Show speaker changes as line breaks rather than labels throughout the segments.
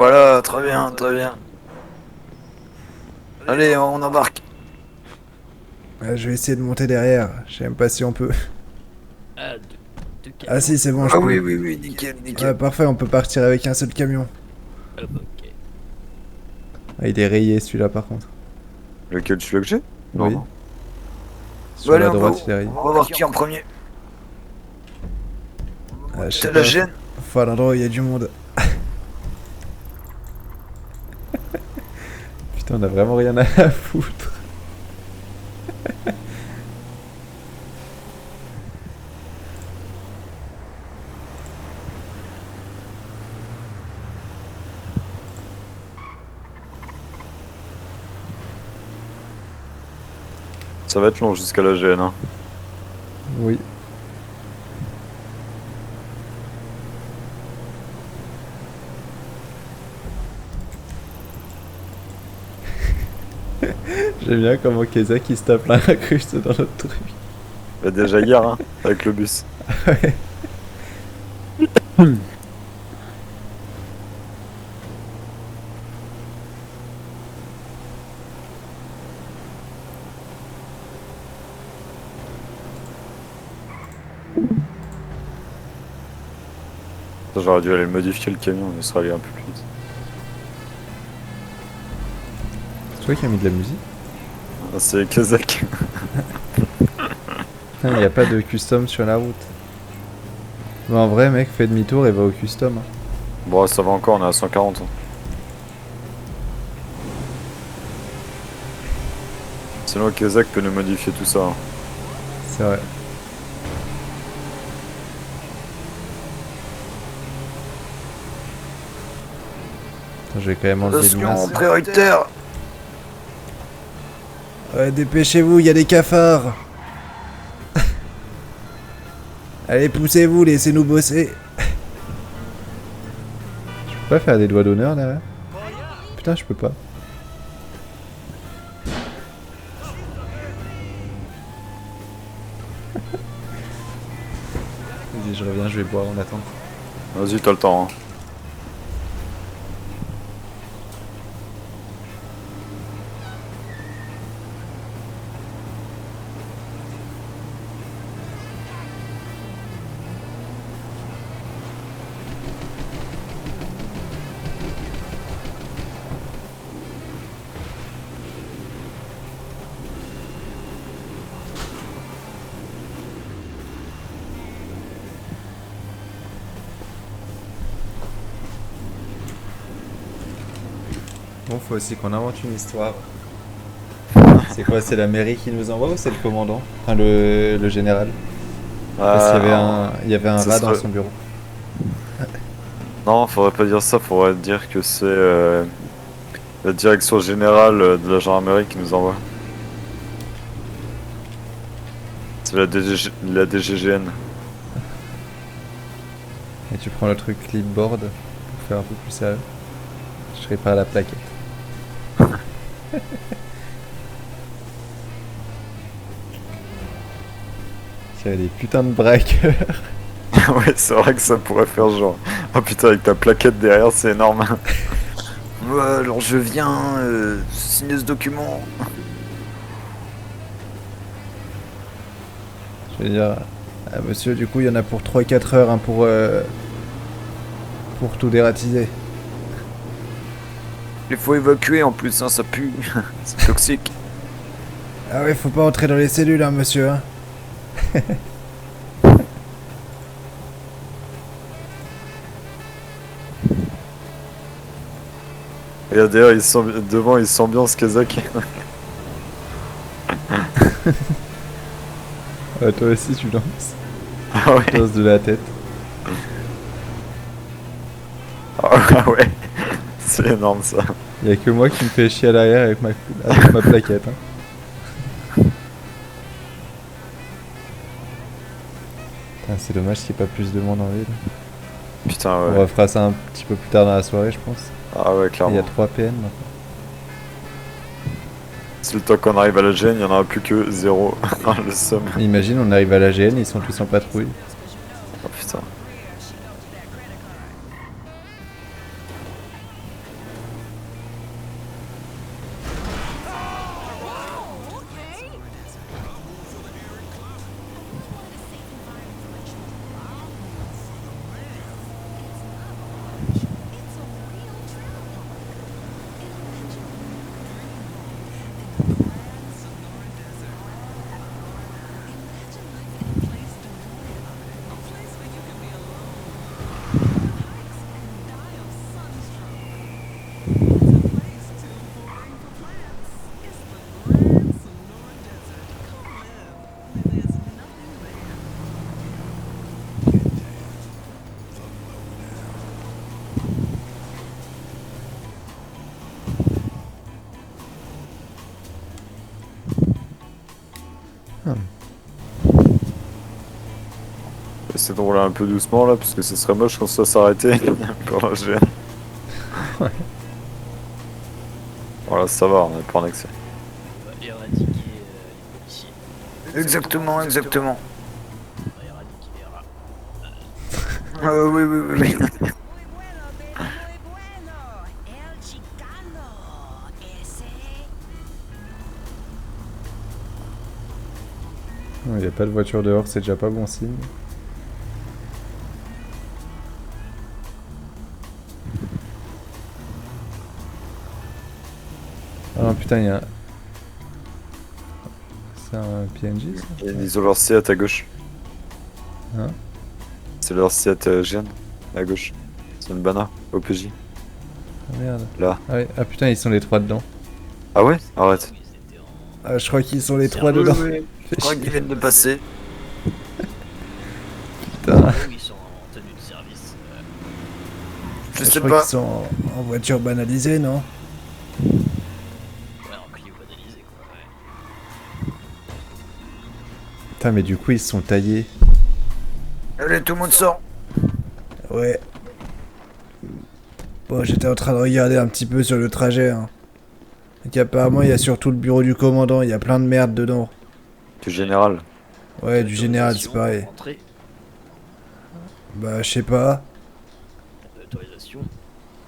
Voilà, très bien, très bien. Allez, on embarque.
Je vais essayer de monter derrière. Je sais même pas si on peut.
Ah, deux
Ah
camions.
si, c'est bon, je
Ah
peux.
oui, oui, oui, nickel,
Ouais,
nickel.
parfait, on peut partir avec un seul camion.
Ah bah ok.
Ah, il est rayé celui-là par contre.
Lequel tu veux que j'ai? Non,
Oui.
non.
Sur
Bon, allez,
la droite, il est rayé.
on va voir qui en premier.
Ah, je sais
C'est la
pas.
gêne.
Faut à l'endroit où il y a du monde. Putain, on a vraiment rien à foutre.
Ça va être long jusqu'à la GN. Hein.
Oui. J'aime bien comment Kezak il se tape l'incruste dans notre truc.
Bah, déjà hier, hein, avec le bus.
Ouais.
J'aurais dû aller modifier le camion, mais ça serait allé un peu plus vite.
C'est toi qui as mis de la musique?
Ah, c'est Kazak.
Putain, il n'y a pas de custom sur la route. Mais en vrai, mec, fais demi-tour et va au custom. Hein.
Bon, ça va encore, on est à 140. Hein. Sinon, Kazak peut nous modifier tout ça. Hein.
C'est vrai. Attends, je vais quand même enlever le
Attention,
masque.
prioritaire.
Ouais, dépêchez-vous, il y a des cafards. Allez, poussez-vous, laissez-nous bosser. Je peux pas faire des doigts d'honneur là? Putain, je peux pas. Vas-y, je reviens, je vais boire en attendant.
Vas-y, t'as le temps. Hein.
Bon, faut aussi qu'on invente une histoire. C'est quoi? C'est la mairie qui nous envoie ou c'est le commandant? Enfin, le général? Parce qu'il y avait un
ça
rat dans
serait-
son bureau.
Non, faudrait pas dire ça, faudrait dire que c'est la direction générale de la gendarmerie qui nous envoie. C'est la DGGN.
Et tu prends le truc clipboard pour faire un peu plus sérieux. Je répare la plaquette. Tiens, des putains de braqueurs.
Ouais, c'est vrai que ça pourrait faire genre. Oh putain, avec ta plaquette derrière, c'est énorme.
Ouais, alors je viens signer ce document.
Je vais dire, ah, monsieur, du coup, il y en a pour 3-4 heures hein, pour tout dératiser.
Il faut évacuer en plus, hein, ça pue. C'est toxique.
Ah ouais, faut pas entrer dans les cellules, hein, monsieur. Hein.
Et d'ailleurs, devant, il s'ambiance Kazak.
Ah, toi aussi, tu lances.
Ah ouais.
Tu lances de la tête.
Ah ouais. C'est énorme ça.
Il y a que moi qui me fais chier à l'arrière avec ma plaquette. Hein. Putain, c'est dommage qu'il n'y ait pas plus de monde en ville.
Putain,
On
ouais.
refera ça un petit peu plus tard dans la soirée, je pense.
Ah ouais,
Il y a
clairement.
3 PM maintenant.
C'est le temps qu'on arrive à la GN, il y en aura plus que 0. Le somme.
Imagine, on arrive à la GN, ils sont tous en patrouille.
Oh putain. Essaye de rouler un peu doucement là, parce que ce serait moche qu'on se soit s'arrêter pour la GN.
Ouais.
Voilà, ça va, on est pas en excès.
On va éradiquer les policiers.
Exactement, exactement.
On va éradiquer les rats.
Oui, oui, oui, oui.
Muy bueno, baby, muy bueno. El Chicano. Ese.
Il n'y a pas de voiture dehors, c'est déjà pas bon signe. Ah non, putain, il y a... C'est un PNJ, ça?
Ils ont leur Seat à gauche.
Hein?
C'est leur Seat GN à gauche. C'est une bana, OPJ.
Ah, merde.
Là.
Ah, ouais. Ah putain, ils sont les trois dedans.
Ah ouais? Arrête.
Ils étaient en...
Ah, je crois qu'ils sont les trois
Oui,
dedans.
oui. Je crois qu'ils viennent de passer.
Putain.
Ils sont en tenue de service.
Je
Je
sais
crois
pas.
qu'ils sont en voiture banalisée, non?
Ouais, en Clio banalisé quoi. Ouais.
Putain, mais du coup, ils se sont taillés.
Allez, tout le monde sort.
Ouais. Bon, j'étais en train de regarder un petit peu sur le trajet. Hein. Et qu'apparemment, il y a surtout le bureau du commandant. Il y a plein de merde dedans.
Du général.
Ouais, du général, c'est
Autorisation
pareil.
pour rentrer.
Bah, je sais pas.
Autorisation.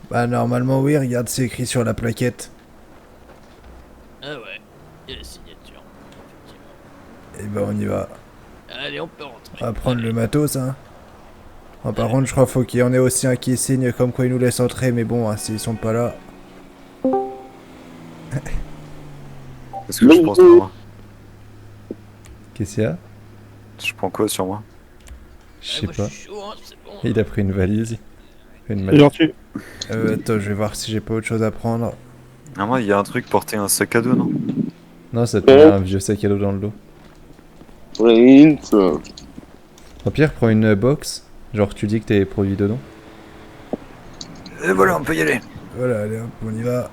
Bah, normalement, oui, regarde, c'est écrit sur la plaquette.
Ah ouais. Il y a les signatures. Effectivement.
Et bah, on y va.
Allez, on peut rentrer.
On va prendre le matos, hein. Ah, par contre, je crois qu'il faut qu'il y en ait aussi un qui signe comme quoi ils nous laissent entrer. Mais bon, hein, s'ils sont pas là.
Qu'est-ce que je pense pour moi?
Qu'est-ce qu'il y a?
Je prends quoi sur moi?
Je
Ouais,
sais
moi,
pas.
je suis chaud, hein, c'est bon.
Il a pris une valise. Une
C'est
valise.
gentil.
Attends, je vais voir si j'ai pas autre chose à prendre.
Ah moi, il y a un truc, porter un sac à dos, non?
Non, ça te met un vieux sac à dos dans le dos.
Prince.
Au pire, prends une box. Genre, tu dis que t'as les produits dedans.
Et voilà, on peut y aller.
Voilà, allez hop, on y va.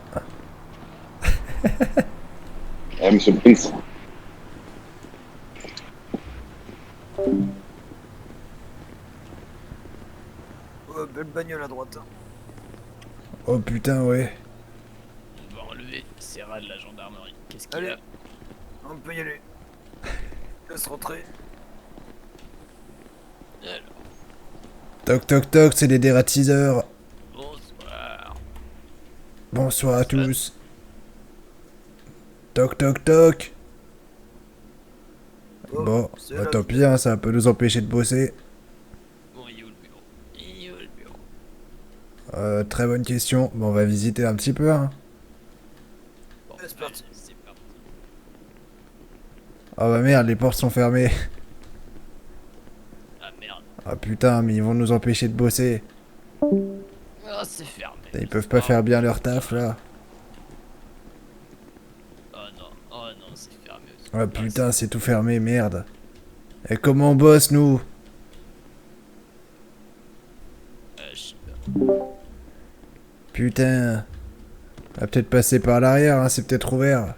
Ah, monsieur Prince.
Oh, belle bagnole à droite. Hein.
Oh putain, ouais.
On va enlever ces rats de la gendarmerie. Qu'est-ce qu'il y
Allez.
a?
On peut y aller. Laisse rentrer.
Alors,
Toc toc toc, c'est les dératiseurs.
bonsoir.
Bonsoir à tous. Toc toc toc.
Oh,
Bon,
c'est
bah
là.
tant pis, hein, ça peut nous empêcher de bosser.
Bon, il est où le bureau? Il est où le bureau?
Très bonne question. Bon, on va visiter un petit peu, hein.
Bon,
C'est parti.
allez, c'est parti.
Oh bah merde, les portes sont fermées.
Ah merde.
Ah putain, mais ils vont nous empêcher de bosser.
Ah, c'est fermé.
Ils peuvent pas faire bien leur taf, là.
Oh non, c'est fermé aussi.
Ah putain, c'est tout fermé, merde. Et comment on bosse, nous?
Je sais pas.
Putain. On va peut-être passer par l'arrière, hein, c'est peut-être ouvert.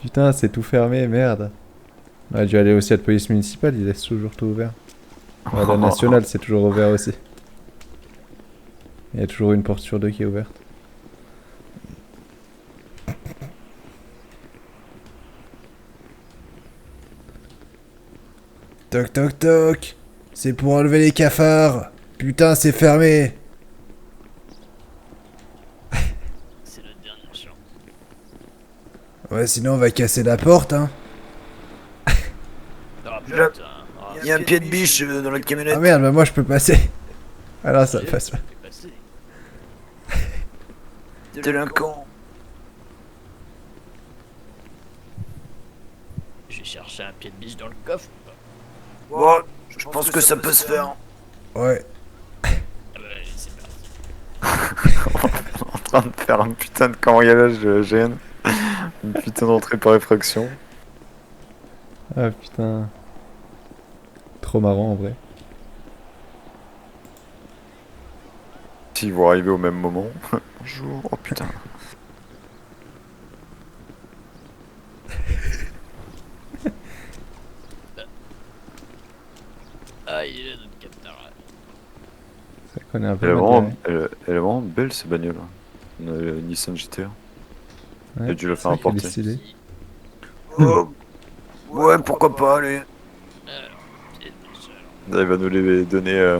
Putain, c'est tout fermé, merde. On a dû aller aussi à la police municipale, ils laissent toujours tout ouvert. Ouais, la nationale, c'est toujours ouvert aussi. Il y a toujours une porte sur deux qui est ouverte. Toc toc toc. C'est pour enlever les cafards. Putain, c'est fermé.
C'est la dernière chance.
Ouais, sinon on va casser la porte, hein.
Ah
Je-
putain. Ah,
Il y a un pied de biche dans la camionnette.
Ah merde, bah moi je peux passer. Alors ça passe pas.
c'est passé.
Délinquant.
Je vais chercher un pied de biche dans le coffre.
Bon, je pense que ça peut se faire.
Ouais.
Ah bah allez, c'est parti.
En train de faire un putain de cambriolage de GN. Une putain d'entrée par effraction.
Ah putain. Trop marrant en vrai.
S'ils vont arriver au même moment. Bonjour, oh putain.
Ah, il est là, notre capteur.
Ça connaît un peu
Elle est
mal
vraiment,
garé.
elle est vraiment belle ces bagnoles. Une Nissan GT-R.
Ouais,
J'ai dû la
c'est
faire
vrai qu'elle est
importer.
stylée.
Oh, ouais, pourquoi pas, allez.
Alors, pied déjà.
Là, il va nous les donner.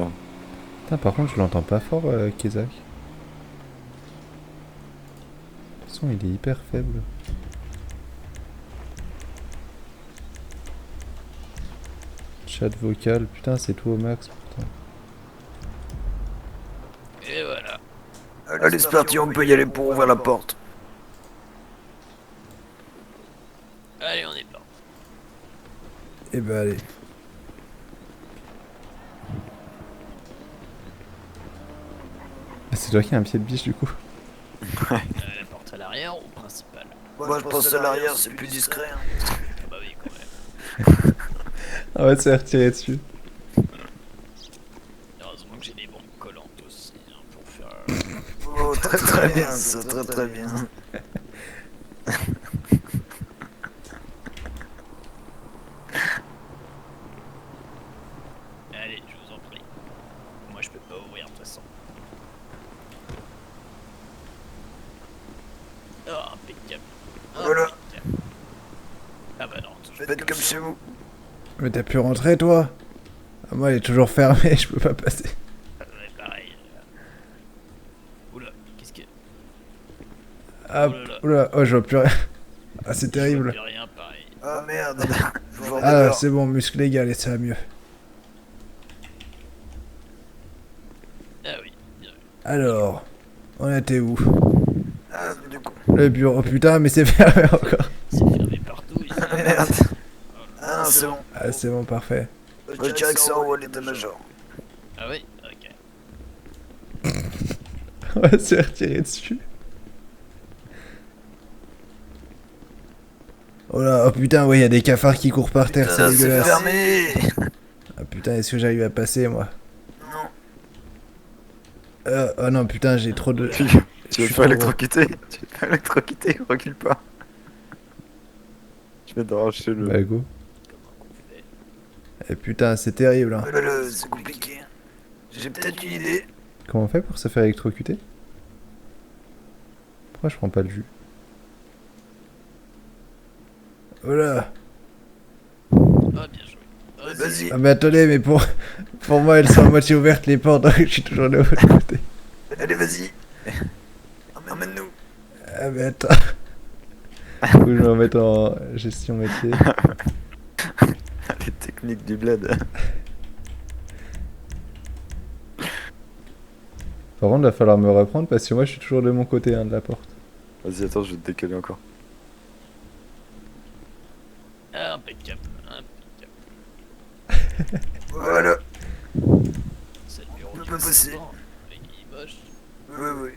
Putain, par contre, je l'entends pas fort, Kezak. Le son, il est hyper faible. Chat vocal, putain, c'est tout au max, putain.
Et voilà.
Allez, c'est parti, on peut y aller pour ouvrir la porte.
Allez, on est parti.
Eh ben, allez. C'est toi qui as un pied de biche, du coup.
La porte à l'arrière ou principale?
Moi, je pense à l'arrière, c'est plus discret. Hein.
Ah bah oui, quand même.
On va se faire tirer dessus.
Heureusement que j'ai des bombes collantes aussi, hein, pour faire...
Oh, très très bien, ça, très très bien.
Allez, je vous en prie. Moi, je peux pas ouvrir, de toute façon. Oh, impeccable.
Voilà.
Impeccable. Ah bah non, toujours
Faites comme chez vous.
Mais t'as pu rentrer, toi? Ah, moi, elle est toujours fermée, je peux pas passer.
ouais, pareil. Oula, qu'est-ce que...
Ah,
Oh là là.
oula, oh, je vois plus rien. Ah, c'est
Je vois
terrible.
plus rien, pareil.
Ah merde. Je vous remets
Ah,
dehors.
c'est bon, muscle égal et ça va mieux.
Ah oui, bien vu.
Alors, on était où?
Ah, du coup.
Le bureau, putain, mais c'est fermé encore.
C'est fermé partout ici.
Ah merde. Ah non, c'est bon.
Ah, c'est bon, parfait.
Je dirais que ça envoie l'état-major.
Ah oui, ok.
On va se faire tirer dessus. Oh là, oh putain, ouais, y a des cafards qui courent par terre, c'est
Putain, c'est
dégueulasse.
fermé.
Ah putain, est-ce que j'arrive à passer, moi?
Non.
Oh non, putain, j'ai trop de...
Tu veux
suis
pas
trop
électrocuter? Tu veux pas électrocuter? Recule pas. Je vais d'arracher le.
Bah, go.
Comment qu'on fait?
Eh putain, c'est terrible, hein.
Oh là là, c'est compliqué. J'ai peut-être une idée.
Comment on fait pour se faire électrocuter? Pourquoi je prends pas le jus? Oh là.
Ah, bien joué.
Vas-y.
Ah mais attendez, mais pour moi, elles sont à moitié ouvertes, les portes, donc je suis toujours de l'autre côté.
Allez, vas-y. Emmène-nous.
Ah mais attends. Faut que je me remette en gestion métier.
Les techniques du bled.
Par contre, il va falloir me reprendre parce que moi, je suis toujours de mon côté, hein, de la porte.
Vas-y, attends, je vais te décaler encore.
Ah, impeccable. Impeccable.
Voilà.
C'est le bureau
On
du
peut passer.
président. Mais il est moche.
Oui, oui.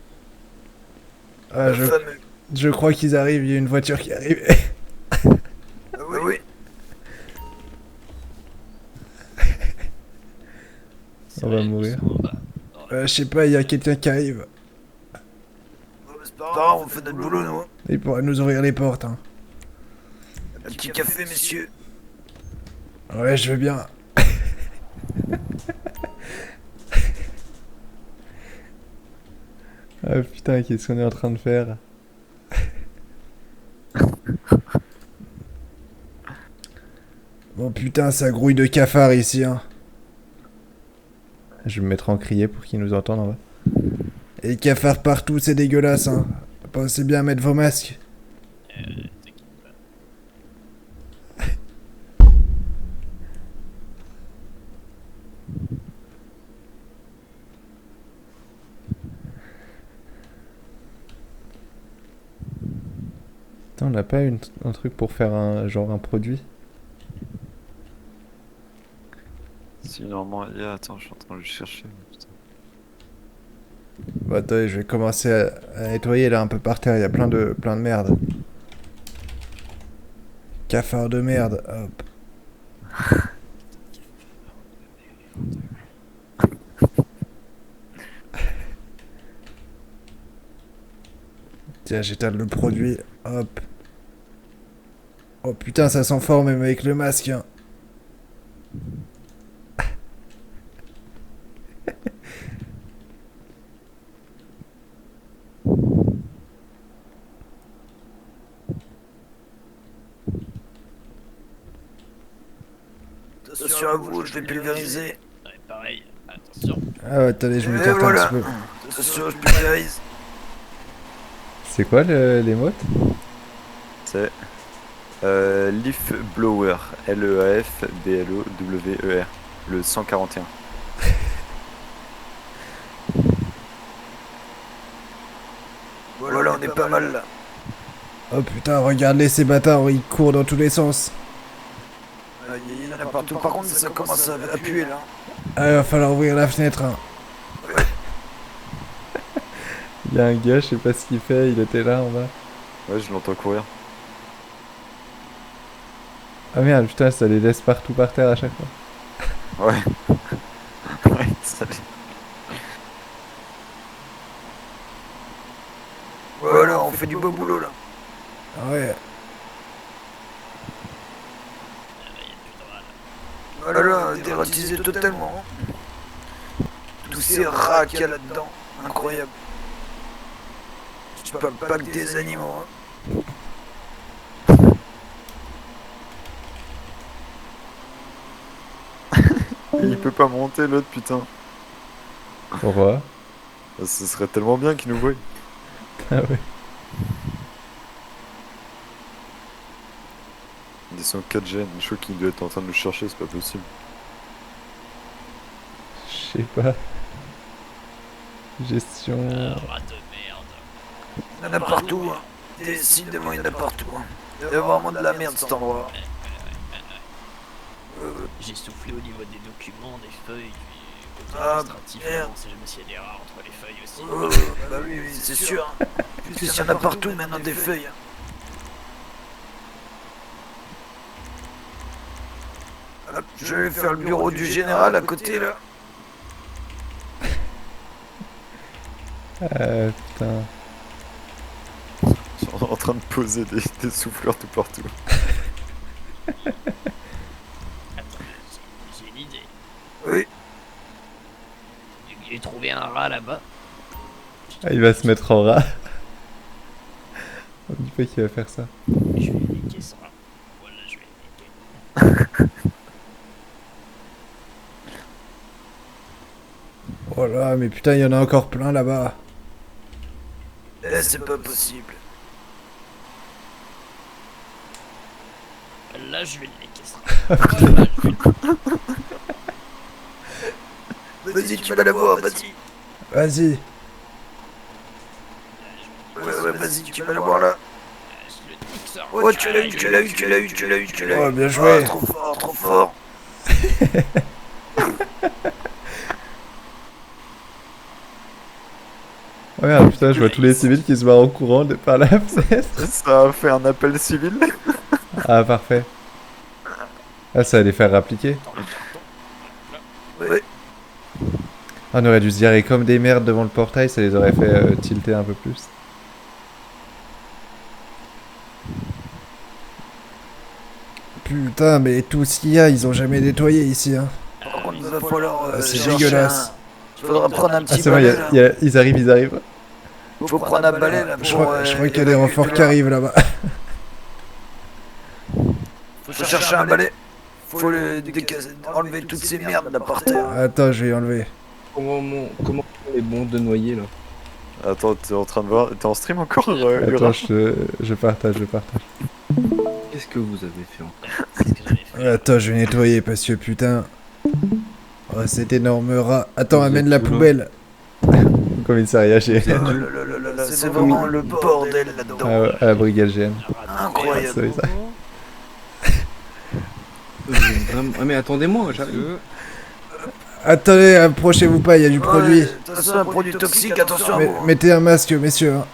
Ah,
Le fameux.
je crois qu'ils arrivent, il y a une voiture qui arrive.
Ah oui, oui.
C'est
On va
vrai, ils
mourir.
sont en bas. Dans la-
Je sais pas, il y a quelqu'un qui arrive.
Bon, c'est pas grave, on fait notre boulot, nous.
Il pourra nous ouvrir les portes, hein.
Un petit café, messieurs.
Ouais, je veux bien. Ah putain, qu'est-ce qu'on est en train de faire? Bon putain, ça grouille de cafards ici, hein. Je vais me mettre en crier pour qu'ils nous entendent en bas. Et cafards partout, c'est dégueulasse, hein. Pensez bien à mettre vos masques.
t'inquiète pas.
Putain, on n'a pas un truc pour faire un genre un produit?
Si, normalement, il y a. Attends, je suis en train de le chercher. Putain.
Bah attendez, je vais commencer à nettoyer là un peu par terre, il y a plein de merde. Cafard de merde, hop.
Tiens, j'éteins le produit. Hop. Oh putain, ça sent fort même avec le masque. Hein.
Attention à vous, je vais pulvériser.
Ouais, pareil, attention.
Ah ouais, attendez, je
Et
m'écarte
voilà.
un petit peu.
Attention, je pulvérise.
C'est quoi les mots?
C'est Leaf Blower, Leaf-B-L-O-W-E-R, le 141.
Voilà, on est pas mal là.
Oh putain, regardez ces bâtards, ils courent dans tous les sens.
Il y en a partout. Par contre, ça commence à puer là.
Ah, il va falloir ouvrir la fenêtre. Hein.
Il y a un gars, je sais pas ce qu'il fait, il était là en bas.
Ouais, je l'entends courir.
Ah merde, putain, ça les laisse partout par terre à chaque fois.
Ouais. Ouais, salut.
Voilà, on fait du beau boulot là.
Ah ouais.
Voilà, dératisé totalement. Tous ces rats qu'il y a là-dedans. Incroyable. Je parle pas que des animaux. Hein.
Il peut pas monter l'autre, putain.
Pourquoi?
Ce serait tellement bien qu'il nous voie.
Ah ouais.
Ils sont 4G, je crois qu'il doit être en train de nous chercher, c'est pas possible.
Je sais pas. Gestion...
Rat de merde.
Il y en a partout. Hein. Décidément, il y en a partout. Hein. Il y a vraiment de la merde cet endroit.
J'ai soufflé au niveau des documents, des feuilles, du côté
Ah,
administratif.
merde.
On sait jamais s'il y a des rats entre les feuilles aussi.
Bah oui, oui, c'est sûr. Hein. Puisqu'il y en a partout maintenant des feuilles. Hein. Hop, je vais faire le bureau du général à côté là.
Putain.
Ils sont en train de poser des souffleurs tout partout.
Attends, j'ai une idée.
Oui.
J'ai trouvé un rat là-bas.
Ah, il va se mettre en rat. On dit pas qu'il va faire ça.
Je vais niquer ça. Voilà, je vais niquer.
Oh là, mais putain, il y en a encore plein là-bas.
Eh, c'est pas possible.
Là, je vais le niquer ça.
Vas-y, tu vas la voir, vas-y.
Vas-y.
Ouais, vas-y, tu vas la voir là.
Je le nique ça.
Oh, tu l'as eu, tu l'as eu, tu l'as eu, tu l'as eu, tu l'as eu.
Oh, bien joué.
Ah, trop fort, trop fort.
Oh merde, putain, je vois tous les civils qui se barrent en courant par la fenêtre.
Ça a fait un appel civil.
Ah, parfait. Ah, ça va les faire rappliquer.
Ouais.
On aurait dû se garer comme des merdes devant le portail, ça les aurait fait tilter un peu plus.
Putain, mais tout ce qu'il y a, ils ont jamais nettoyé ici. Hein.
Par contre, il va falloir.
C'est
chercher
dégueulasse.
Il faudra prendre un
Ah,
petit
c'est bon,
balai là.
ils arrivent.
Faut prendre un balai là.
Je
pour,
crois qu'il y a des
évacuer
renforts
tout
qui
là.
arrivent là-bas.
Faut chercher un balai. Faut enlever toutes ces merdes là par terre.
Attends, je vais y enlever.
Comment les bons de noyer là?
Attends, t'es en train de voir. T'es en stream encore
Attends, je partage.
Qu'est-ce que vous avez fait encore?
C'est ce que j'avais fait.
Attends, je vais nettoyer parce que putain. Oh, cet énorme rat. Attends,
Vous
amène
êtes
la
où, là
poubelle.
Comme il s'est réagi
Oh là là là là, c'est vraiment le bordel là-dedans.
à la brigade GN.
Incroyable.
Ça, oui, ça.
Ah mais attendez-moi, j'arrive.
Attendez, approchez-vous pas, il y a du produit.
Attention, un produit toxique, attention à vous.
Mettez un masque, messieurs. Hein.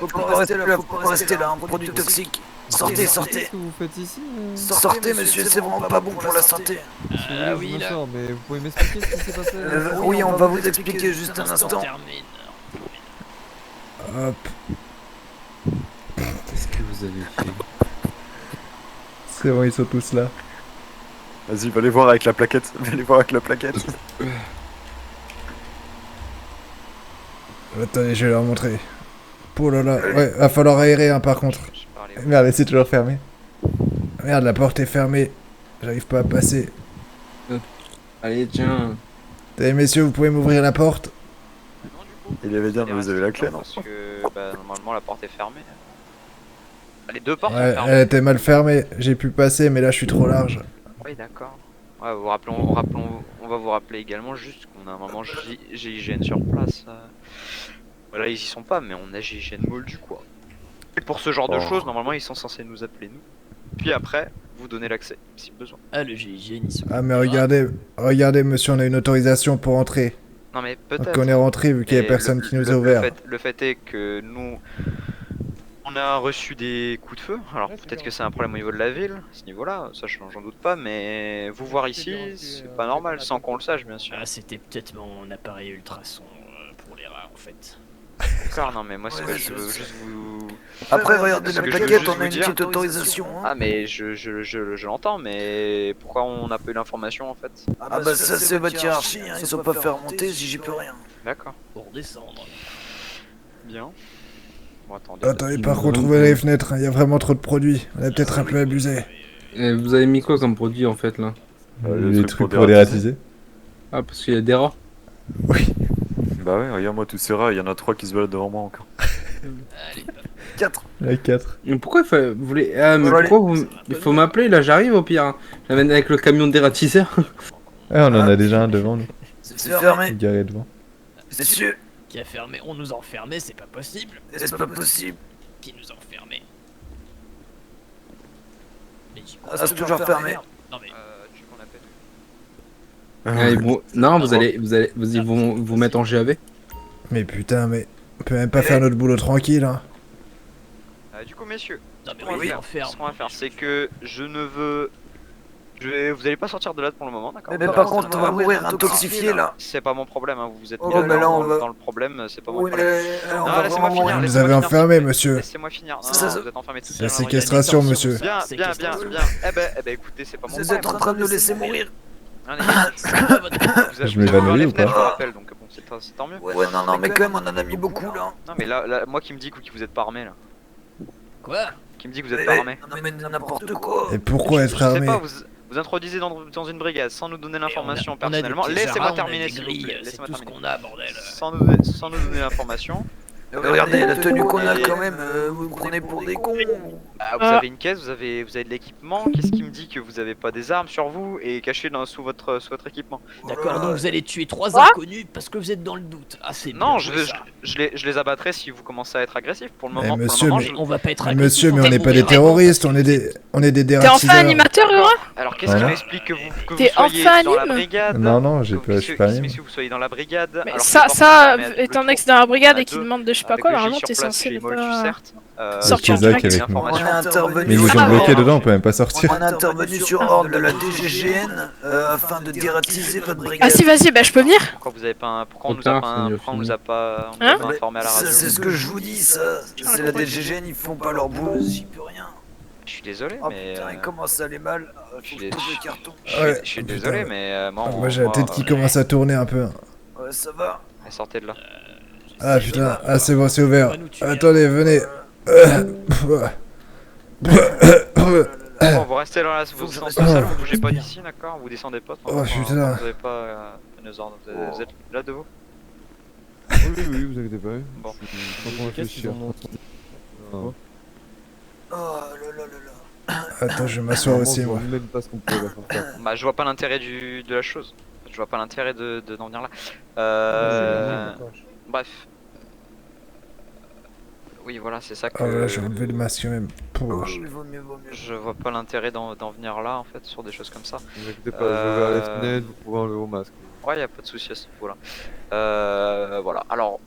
Faut pas rester là, faut pas rester là, un produit toxique. Sortez, sortez.
Qu'est-ce que vous faites ici
Sortez, monsieur, c'est vraiment pas bon pour la santé.
Ah oui, là.
Mais vous pouvez m'expliquer ce qui s'est passé
Oui, on va vous expliquer juste un
On
instant.
termine.
Hop.
Qu'est-ce que vous avez fait?
C'est bon, ils sont tous là.
Vas-y, va les voir avec la plaquette. Va les voir avec la plaquette.
Attendez, je vais leur montrer. Oh là là, ouais, va falloir aérer hein, par contre.
Merde, c'est toujours fermé.
Merde, la porte est fermée. J'arrive pas à passer.
Allez, tiens.
Allez, messieurs, vous pouvez m'ouvrir la porte?
Il avait dit, mais vous avez la clé, non?
Parce que bah, normalement la porte est fermée. Ah, les deux portes
Ouais,
sont fermées.
elle était mal fermée. J'ai pu passer, mais là, je suis trop large.
Oui, d'accord. Ouais, on va vous rappeler également juste qu'on a un moment GIGN sur place. Voilà, ils y sont pas, mais on a GIGN Moldu quoi. Et pour ce genre de choses, normalement ils sont censés nous appeler nous. Puis après, vous donner l'accès si besoin.
Ah, le GIGN, ils sont...
Ah, mais regardez, monsieur, on a une autorisation pour entrer.
Non mais
Donc
peut-être.
on est rentré vu qu'il y a
Mais
personne qui nous a ouvert.
Le fait est que nous, on a reçu des coups de feu. Alors peut-être que c'est un problème au niveau de la ville, à ce niveau-là, ça j'en doute pas, mais vous voir ici, c'est pas normal, sans qu'on le sache bien sûr.
Ah, c'était peut-être mon appareil ultrason pour les rats en fait.
D'accord, non mais moi c'est que je veux juste vous...
Après, regardez la
que je veux
plaquette,
juste
on a
vous
une
dire-
petite autorisation. Hein.
Ah mais je l'entends, mais pourquoi on n'a pas eu l'information en fait?
Ah bah ça c'est votre hiérarchie, hein. Ils sont pas fait remonter si j'y peux rien.
D'accord,
Pour descendre.
bien. Bon attendez.
Attendez, par contre, ouvrez les fenêtres, il y a vraiment trop de produits. On a peut-être un peu abusé.
Et vous avez mis quoi comme produit en fait là?
Les trucs pour dératiser.
Ah, parce qu'il y a des rats.
Oui.
Bah ouais, regarde-moi tous ces rats, il y en a 3 qui se baladent devant moi encore.
Allez,
4.
La 4.
Mais pourquoi vous voulez. Ah, mais
Allez.
pourquoi vous. Il faut m'appeler là, j'arrive au pire. J'amène avec le camion de dératiseur.
Ouais, on en a déjà un devant nous.
C'est fermé.
Garé devant.
Messieurs,
qui a fermé? On nous a enfermés, c'est pas possible.
c'est pas possible.
Qui nous a enfermés? Mais j'y crois
Ah,
pas.
c'est toujours fermé.
Non mais...
Tu qu'on appelle?
Allez, bon. Non, ils vont vous mettre en GAV.
Mais putain, mais on peut même pas faire notre boulot tranquille, hein.
Du coup messieurs,
Non mais
ce qu'on va
oui,
faire,
enferme.
ce qu'on va faire, c'est que je ne veux... Vous allez pas sortir de là pour le moment, d'accord?
Mais par contre, on va mourir intoxifié là.
C'est pas mon problème, hein, vous êtes
Oh,
mis
mais là, on va-
dans le problème, c'est pas mon
Oui,
problème.
mais on
Non,
va
laissez-moi
vraiment
finir,
mourir.
Vous
laissez-moi
avez
finir,
enfermé,
s'il vous plaît.
monsieur.
Laissez-moi finir. Non,
Ça,
vous êtes enfermé tout
La
seul.
séquestration, monsieur.
Bien,
Séquestration.
bien. Eh ben écoutez, c'est pas mon
Vous
problème.
êtes en train de nous laisser mourir.
Hein, les gars,
Je m'évanouis ou pas?
Je vous rappelle, donc bon, c'est tant mieux.
Ouais, non, mais quand même, on en a mis beaucoup là.
Non mais là, moi qui me dit que vous êtes pas armé là.
Quoi?
Qui me dit que vous êtes pas armé.
Non, mais n'importe quoi.
Et pourquoi être
Je sais
armé?
pas, vous introduisez dans une brigade sans nous donner l'information personnellement. Laissez-moi terminer s'il vous plaît.
C'est
Laissez-moi
tout ce
terminer.
qu'on a, bordel.
Sans nous donner l'information.
Regardez la tenue qu'on a quand même, vous me prenez pour des cons.
Ah, vous avez une caisse, vous avez de l'équipement. Qu'est-ce qui me dit que vous avez pas des armes sur vous et cachées sous votre équipement?
D'accord, donc vous allez tuer 3 inconnus parce que vous êtes dans le doute. Ah, c'est
Non,
bien joué, ça.
je les abattrai si vous commencez à être agressif. Pour le moment,
monsieur,
Mais on va pas être agressif.
Monsieur, mais on n'est pas des
mourir.
terroristes, on est des
T'es enfin
dératiseurs.
animateur, Laura?
Alors qu'est-ce qui
Voilà.
m'explique que vous
T'es
soyez
enfin
dans la
anime
brigade?
Non, je
Que
suis pas
qu'est-ce qui
anime.
m'explique que vous soyez dans la brigade?
Mais
alors que
ça,
les portes sont fermées à double
étant donné que
tour,
c'est dans la brigade et
à
qu'il
deux,
demande de je sais pas
avec
quoi,
le
normalement
J
t'es
sur place
censé
chez
ne
Moldu,
pas
certes.
sortir
Zach
direct.
avec moi.
On est intervenu.
Mais ils nous ont bloqués dedans, on peut même pas sortir.
On est intervenu sur ordre de la DGGN afin de dératiser votre brigade.
Ah si, vas-y, bah je peux venir.
Pourquoi vous avez pas pourquoi on nous
Trop
a
tard,
pas,
c'est
pourquoi on
fini.
nous a pas,
Hein
informé à la
Ça,
radio?
c'est ce que je vous dis, ça. C'est la DGGN, ils font pas leur boulot, j'y peux rien.
Je suis désolé,
Oh
mais
putain, il commence à aller mal.
je
Faut
suis-
que je trouve le carton.
Ouais,
je suis
putain,
désolé,
ouais.
mais
Moi j'ai la tête qui commence à tourner un peu.
Ouais, ça va.
sortez de là.
Ah putain, ah c'est bon, c'est ouvert. Attendez, venez.
Bon, vous restez dans la vous
que je
dans
reste
cette
là.
salle, vous bougez pas d'ici, d'accord? Vous descendez pas.
Oh, putain.
Vous avez pas nos ordres. Vous êtes là de vous?
Oui, vous inquiétez pas.
Bon.
Je suis en train de réfléchir.
Oh là là là là.
Attends, je vais m'asseoir aussi,
Je
moi.
vois même pas ce qu'on pourrait leur faire.
Bah, je vois pas l'intérêt de la chose. Je vois pas l'intérêt d'en venir là. Bref. Oui, voilà, c'est ça que.
Oh là, j'ai enlevé le masque même. Pouh.
Il vaut mieux, vaut mieux.
Je vois pas l'intérêt d'en venir là en fait sur des choses comme ça.
Ne vous inquiétez pas, je vais vers les fenêtres, vous pouvez enlever vos masques.
Ouais, y a pas de souci à ce niveau-là. Voilà. Alors,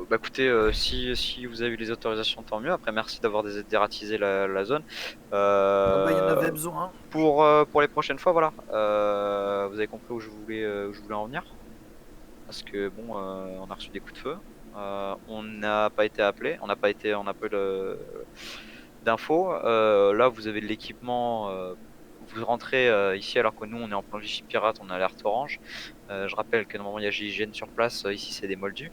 bah écoutez, si vous avez eu les autorisations, tant mieux. Après, merci d'avoir dératisé la zone.
Ah bah, il y en avait besoin.
Pour les prochaines fois, voilà. Vous avez compris où je voulais en venir. Parce que bon, on a reçu des coups de feu. On n'a pas été appelé, on n'a pas eu d'infos. Là, vous avez de l'équipement. Vous rentrez ici alors que nous, on est en plan Vichy Pirate, on a alerte orange. Je rappelle que normalement, il y a GIGN sur place. Ici, c'est des moldus.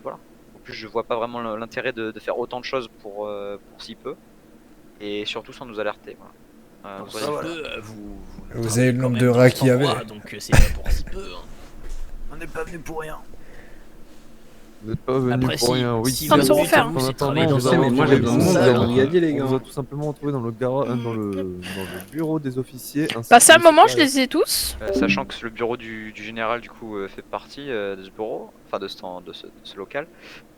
Voilà. En plus, je vois pas vraiment l'intérêt de faire autant de choses pour si peu. Et surtout sans nous alerter. Voilà.
Pour
Voilà.
si peu,
Vous avez le nombre de rats qu'il y avait.
Donc c'est pas pour si peu. Hein.
On n'est pas venu pour rien.
Vous n'êtes pas venu
Après,
pour rien, oui.
si
Ça me
vous
saura
avez
faire.
vous,
En
c'est
attendant,
travailler
je
dans
sais,
un
mais moi, j'ai besoin de
salle,
mon
hein.
brigadier, les
On
gars.
vous a tout simplement trouvé dans le bureau des officiers. ainsi
Passez
que
un
des
moment, je
supérieurs.
les ai tous.
Sachant que le bureau du général du coup fait partie de ce bureau, enfin de ce local,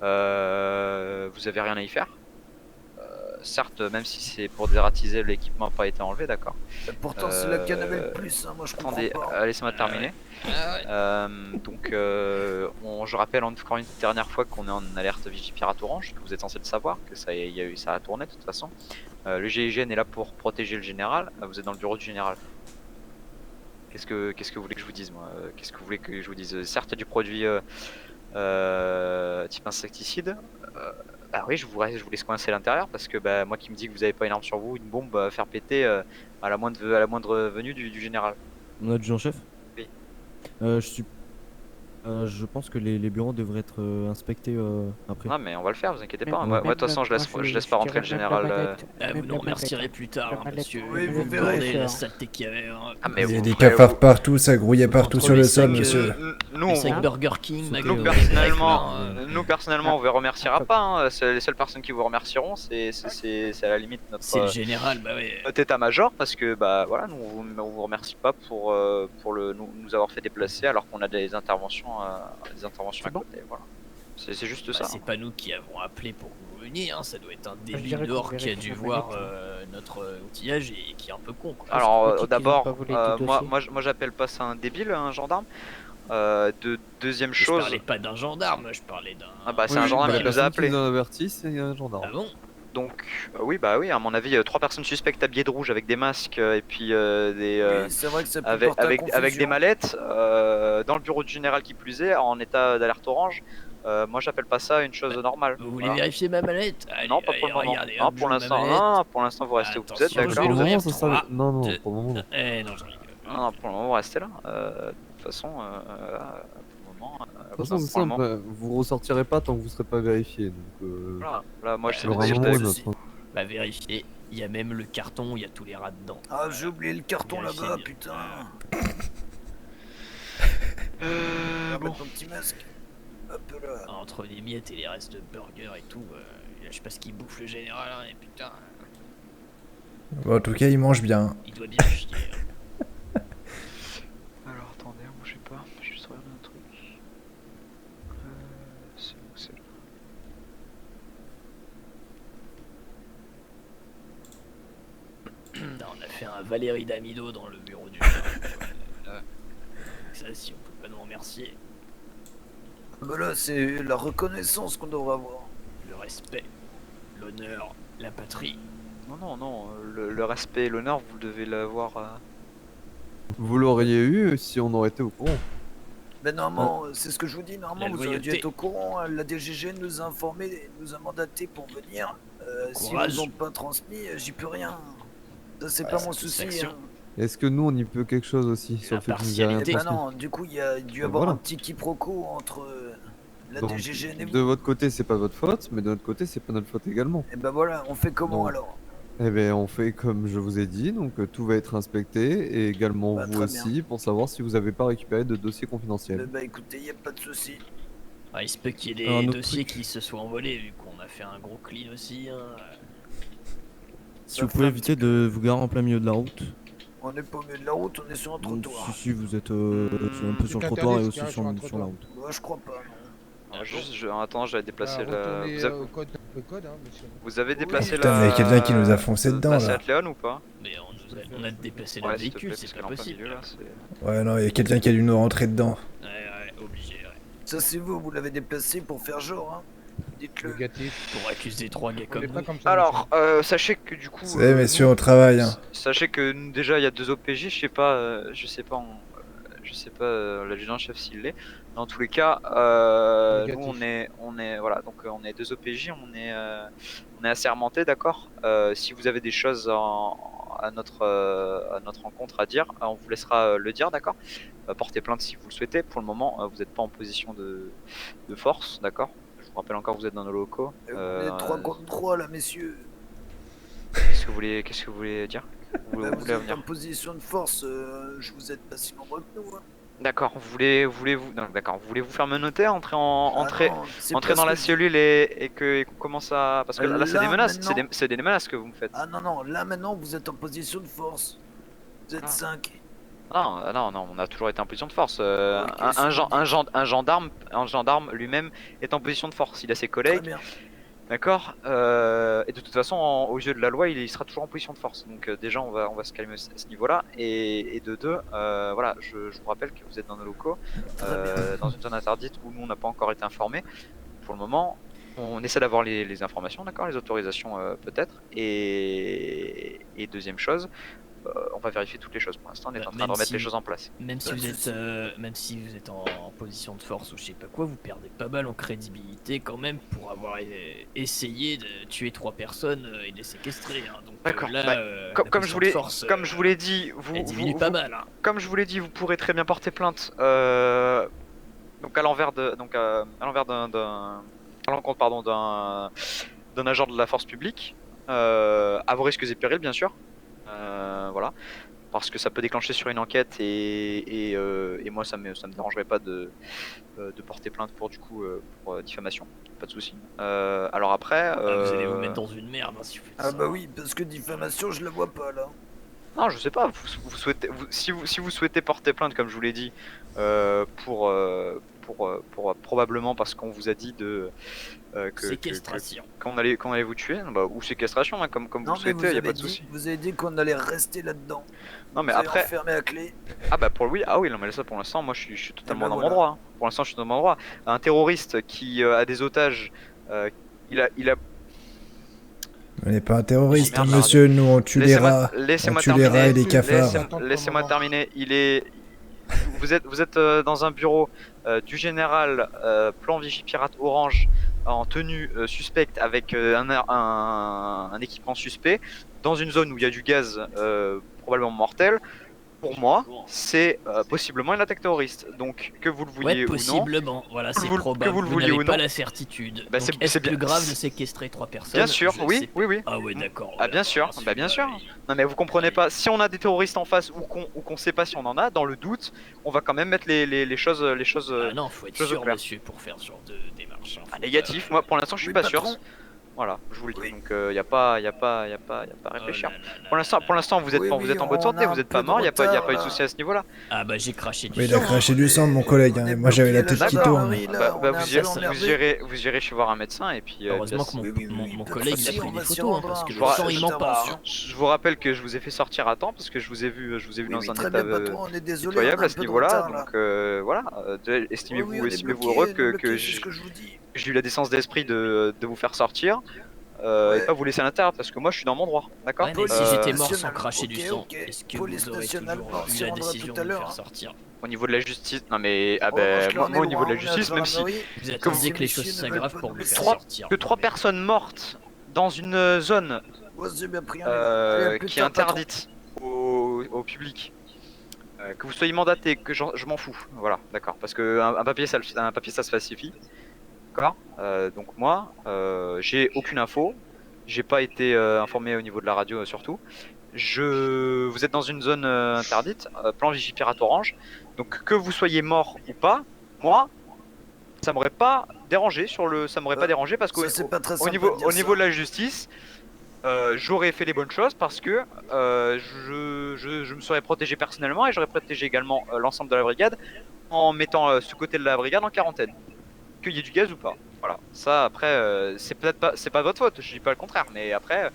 vous avez rien à y faire. Certes, même si c'est pour dératiser, l'équipement n'a pas été enlevé, d'accord.
Pourtant, c'est la canne avec le plus, hein, moi je comprends
Attendez,
pas.
laissez-moi terminer. Donc, je rappelle encore une dernière fois qu'on est en alerte Vigie Pirate Orange, que vous êtes censé le savoir, que ça a tourné de toute façon. Le GIGN est là pour protéger le général. Vous êtes dans le bureau du général. Qu'est-ce que vous voulez que je vous dise, moi? Qu'est-ce que vous voulez que je vous dise? Certes, il y a du produit type insecticide. Bah oui, je vous laisse coincer à l'intérieur parce que bah, moi qui me dis que vous avez pas une arme sur vous, une bombe à faire péter à la moindre venue du général.
Mon adjudant-chef?
Oui.
Je pense que les bureaux devraient être inspectés après.
Non mais on va le faire, vous inquiétez pas. Moi de toute façon je laisse pas rentrer le général.
Vous nous remercierez plus tard, hein, monsieur.
Oui, vous
me
verrez.
demandez la saleté qu'il y avait. Hein.
Ah, mais
Il y a
vous
des
ferez-
cafards partout, ça grouillait partout
Entre
sur le
les
sol,
cinq,
monsieur.
Nous,
Les 5 Burger King,
Nous personnellement, on vous remerciera pas. Hein. Les seules personnes qui vous remercieront, c'est à la limite
c'est le général, bah ouais.
notre état-major, parce que bah voilà, on vous remercie pas pour nous avoir fait déplacer alors qu'on a des interventions à côté. Voilà. C'est juste
Bah,
ça.
c'est pas nous qui avons appelé pour que vous veniez, hein. Ça doit être un débile dehors qui a dû voir notre outillage et qui est un peu con. Quoi.
Alors d'abord, moi j'appelle pas ça un débile, un gendarme. Deuxième
Je
chose.
parlais pas d'un gendarme, je parlais d'un.
Ah bah c'est un gendarme qui nous a appelé.
Nous a averti, c'est un gendarme.
Ah bon?
Donc oui, à mon avis, 3 personnes suspectes habillées de rouge avec des masques et puis des
Oui, c'est vrai que ça peut
avec,
porter à
avec des
confusion.
mallettes dans le bureau du général qui plus est, en état d'alerte orange. Moi j'appelle pas ça une chose normale.
Vous voulez
Voilà.
vérifier ma mallette? Allez,
Non, pas pour le moment.
regardez,
Non,
hop,
pour
je
l'instant,
mets ma mallette.
non, pour l'instant vous restez où vous êtes,
Attention,
d'accord.
je vais l'ouvrir.
Non, ça sert-
3,
non, non,
2,
pour le moment, non.
non, je rigole.
Non, pour le moment vous restez là. De toute façon, pour le moment.
De toute façon, c'est simple, vous ressortirez pas tant que vous serez pas vérifié. Donc,
Voilà. Là, moi je sais
il y aura un
pas
moment ou un
souci.
autre.
Bah vérifier, il y a même le carton, il y a tous les rats dedans.
Ah, j'ai oublié le carton
Vérifiez
là-bas,
bien.
putain.
bon.
Ton petit masque. Hop là.
Entre les miettes et les restes de burger et tout, je sais pas ce qu'il bouffe le général, hein, et putain,
Bon, en tout cas, il mange bien.
il doit bien chier. Hein.
Alors attendez, bougez pas, je vais juste regarder un truc. C'est où c'est là?
Putain, on a fait un Valérie Damido dans le bureau du général. Ça, si on peut pas nous remercier,
Bah là, c'est la reconnaissance qu'on devrait avoir.
le respect, l'honneur, la patrie.
Non, le respect et l'honneur, vous devez l'avoir.
Vous l'auriez eu si on aurait été au courant.
Ben normalement, c'est ce que je vous dis, normalement
La
vous auriez dû
loyauté.
être au courant, hein. La DGG nous a informé, nous a mandaté pour venir. Si
Courage.
ils nous ont pas transmis, j'y peux rien. Ça c'est
Ouais,
pas mon
satisfaction.
souci. Hein.
Est-ce que nous on y peut quelque chose aussi sur le fait que nous ayons rien
Impartialité.
Eh ben
transmis
non, du coup il y a dû
Ben
avoir
voilà.
un petit quiproquo entre la
Donc,
DGG et vous.
de votre côté c'est pas votre faute, mais de notre côté c'est pas notre faute également.
Et ben voilà, on fait comment
Non.
alors?
Eh bien on fait comme je vous ai dit, donc tout va être inspecté et également
Bah,
vous
très bien.
aussi pour savoir si vous avez pas récupéré de dossiers
Eh
confidentiels.
ben écoutez, y a pas de souci.
Ah, il se peut qu'il y ait
Alors, un
des
autre
dossiers
truc.
qui se soient envolés vu qu'on a fait un gros clean aussi. Hein.
Si vous pouvez éviter de vous garer en plein milieu de la route.
On est pas au milieu de la route, on est sur un trottoir.
Si, vous êtes un peu sur le trottoir et aussi sur la route.
Moi je crois pas. Non.
Attends, j'avais déplacé la.
Le code, hein, monsieur.
Vous avez déplacé
Putain,
la.
mais y a quelqu'un qui nous a foncé dedans,
C'est
là.
Atléon ou pas?
Mais on a déplacé
Ouais,
le
s'il te
véhicule,
plaît,
c'est
parce
pas
qu'elle est en plein
possible.
milieu, là, c'est-
Ouais, non, il y a quelqu'un qui a dû nous rentrer dedans.
Ouais, obligé, ouais.
Ça c'est vous l'avez déplacé pour faire genre, hein. Dites-le.
Négatif.
Pour accuser 3 gars comme nous.
Alors, sachez que du coup.
Vous savez, messieurs, on travaille, hein.
Sachez que déjà il y a 2 OPJ, je sais pas, Je sais pas l'adjudant-chef s'il l'est. Dans tous les cas, nous on est voilà, donc on est 2 OPJ, on est assermentés, d'accord. Si vous avez des choses à notre rencontre à dire, on vous laissera le dire, d'accord. Portez plainte si vous le souhaitez. Pour le moment, vous n'êtes pas en position de force, d'accord. Je vous rappelle encore que vous êtes dans nos locaux.
On est 3 contre 3 là, messieurs.
Qu'est-ce que vous voulez dire? Vous
Vous
voulez
êtes
venir?
en position de force, je vous êtes pas si nombreux que nous. Hein.
D'accord, voulez-vous faire menotter, entrer
c'est
dans la
parce que-
cellule et qu'on commence à... Parce que là c'est des
Là,
menaces,
maintenant-
c'est des menaces que vous me faites.
Ah non, là maintenant vous êtes en position de force. Vous êtes 5.
Non, on a toujours été en position de force.
Ok,
un gendarme lui-même est en position de force, il a ses
Très
collègues.
bien.
D'accord. Et de toute façon, aux yeux de la loi, il sera toujours en position de force. Donc déjà, on va se calmer à ce niveau-là. Et de deux, voilà, je vous rappelle que vous êtes dans nos locaux, dans une zone interdite où nous on n'a pas encore été informés. Pour le moment, on essaie d'avoir les informations, d'accord, les autorisations peut-être. Et deuxième chose, on va vérifier toutes les choses. Pour l'instant, on est en train de remettre les choses en place.
Même si vous êtes en position de force ou je sais pas quoi, vous perdez pas mal en crédibilité quand même pour avoir essayé de tuer 3 personnes et de les séquestrer. Hein. Donc
D'accord.
là,
Comme je vous l'ai dit,
elle diminue pas mal. Hein.
Comme je vous l'ai dit, vous pourrez très bien porter plainte. Donc à l'encontre d'un agent de la force publique, à vos risques et périls bien sûr. Voilà, parce que ça peut déclencher sur une enquête et moi ça me dérangerait pas de porter plainte pour diffamation, pas de souci. Alors après,
vous allez vous mettre dans une merde hein, si vous faites ça.
Ah bah oui, parce que diffamation je la vois pas là.
non, je sais pas. Si vous souhaitez porter plainte, comme je vous l'ai dit, pour probablement parce qu'on vous a dit
séquestration.
qu'on allait vous tuer, ou séquestration, hein, comme vous
Non,
le
mais
souhaitez, y a pas de souci.
vous avez dit qu'on allait rester là-dedans.
Non mais
Vous avez
après,
enfermé à clé.
ah bah oui, non mais ça pour l'instant, moi je suis totalement
ben
dans
voilà.
mon droit. Hein. Pour l'instant, je suis dans mon droit. Un terroriste qui a des otages, il a
On n'est pas un terroriste,
Merde,
monsieur, nous on tue les rats.
Laissez-moi
On tue les rats et les cafards.
Laissez-moi terminer. Vous êtes dans un bureau du général Plan Vigipirate Orange en tenue suspecte avec un équipement suspect dans une zone où il y a du gaz probablement mortel. Pour moi, c'est possiblement une attaque terroriste. Donc que vous le vouliez
Ouais,
ou non,
possiblement. Voilà, c'est probable.
que vous le vouliez
n'avez
ou
pas
non.
la certitude.
Bah,
Donc,
c'est
est-ce
bien.
plus grave de séquestrer 3 personnes?
Bien sûr,
Je
oui,
sais
oui, oui.
Ah ouais, d'accord.
Ah bien sûr, bah bien sûr. Non mais vous comprenez pas, si on a des terroristes en face ou qu'on sait pas si on en a, dans le doute, on va quand même mettre les choses
Ah non, faut être
choses au
sûr,
clair.
monsieur, pour faire ce genre de démarche. Hein.
Ah, négatif, moi pour l'instant je suis
Oui,
pas sûr.
patron.
Voilà, je vous le dis. Donc y a pas à réfléchir. Pour l'instant vous êtes
Oui,
vous êtes en bonne
on
santé,
a
vous
un
êtes pas
peu de
mort, y a pas
retard,
eu de
là.
souci à ce niveau-là.
Ah bah j'ai craché du
Oui, il
sang.
a craché du sang, mon collègue. Hein. Moi j'avais la tête qui tourne.
Vous irez chez voir un médecin et puis
Heureusement que mon collègue il a pris des photos hein, parce que le sang il ment pas. Hein.
Je vous rappelle que je vous ai fait sortir à temps parce que je vous ai vu dans un
très
état
bien, patron, on est désolé,
pitoyable
on a
à
un
ce
peu de
niveau-là.
retard, là.
Donc voilà, estimez-vous
on est bloqué,
heureux
on est
que
bloqué, c'est ce que
j'ai eu la décence d'esprit de vous faire sortir. Et pas vous laisser à l'intérieur parce que moi je suis dans mon droit, d'accord.
Ouais, mais si j'étais mort sans
nationale.
cracher du
Ok,
sang,
ok.
est-ce que
Police
vous aurez
nationale,
toujours
on
eu
s'y
la
rendra
décision
tout à
de me
l'heure,
faire
hein.
sortir?
Au niveau de la justice, non mais
Revanche, là, on
moi
est
au niveau de la
loin, on est à
justice, même si
gendarmerie.
Vous attendiez que les choses s'aggravent pour me faire sortir.
que 3 personnes mortes dans une zone
Ouais, j'ai bien pris un Allez, à plus
qui est
tard, patron.
interdite au public, que vous soyez mandaté, que je m'en fous, voilà, d'accord, parce que un papier ça se falsifie, d'accord. Donc moi, j'ai aucune info, j'ai pas été informé au niveau de la radio surtout. Vous êtes dans une zone interdite, plan Vigipirate Orange, donc que vous soyez mort ou pas, moi, ça m'aurait pas dérangé parce qu'au
Ça, c'est pas très sympa
niveau,
de dire
au niveau
ça.
de la justice, j'aurais fait les bonnes choses parce que je me serais protégé personnellement et j'aurais protégé également l'ensemble de la brigade en mettant ce côté de la brigade en quarantaine, qu'il y ait du gaz ou pas. Voilà. Ça après, c'est pas votre faute, je dis pas le contraire, mais après.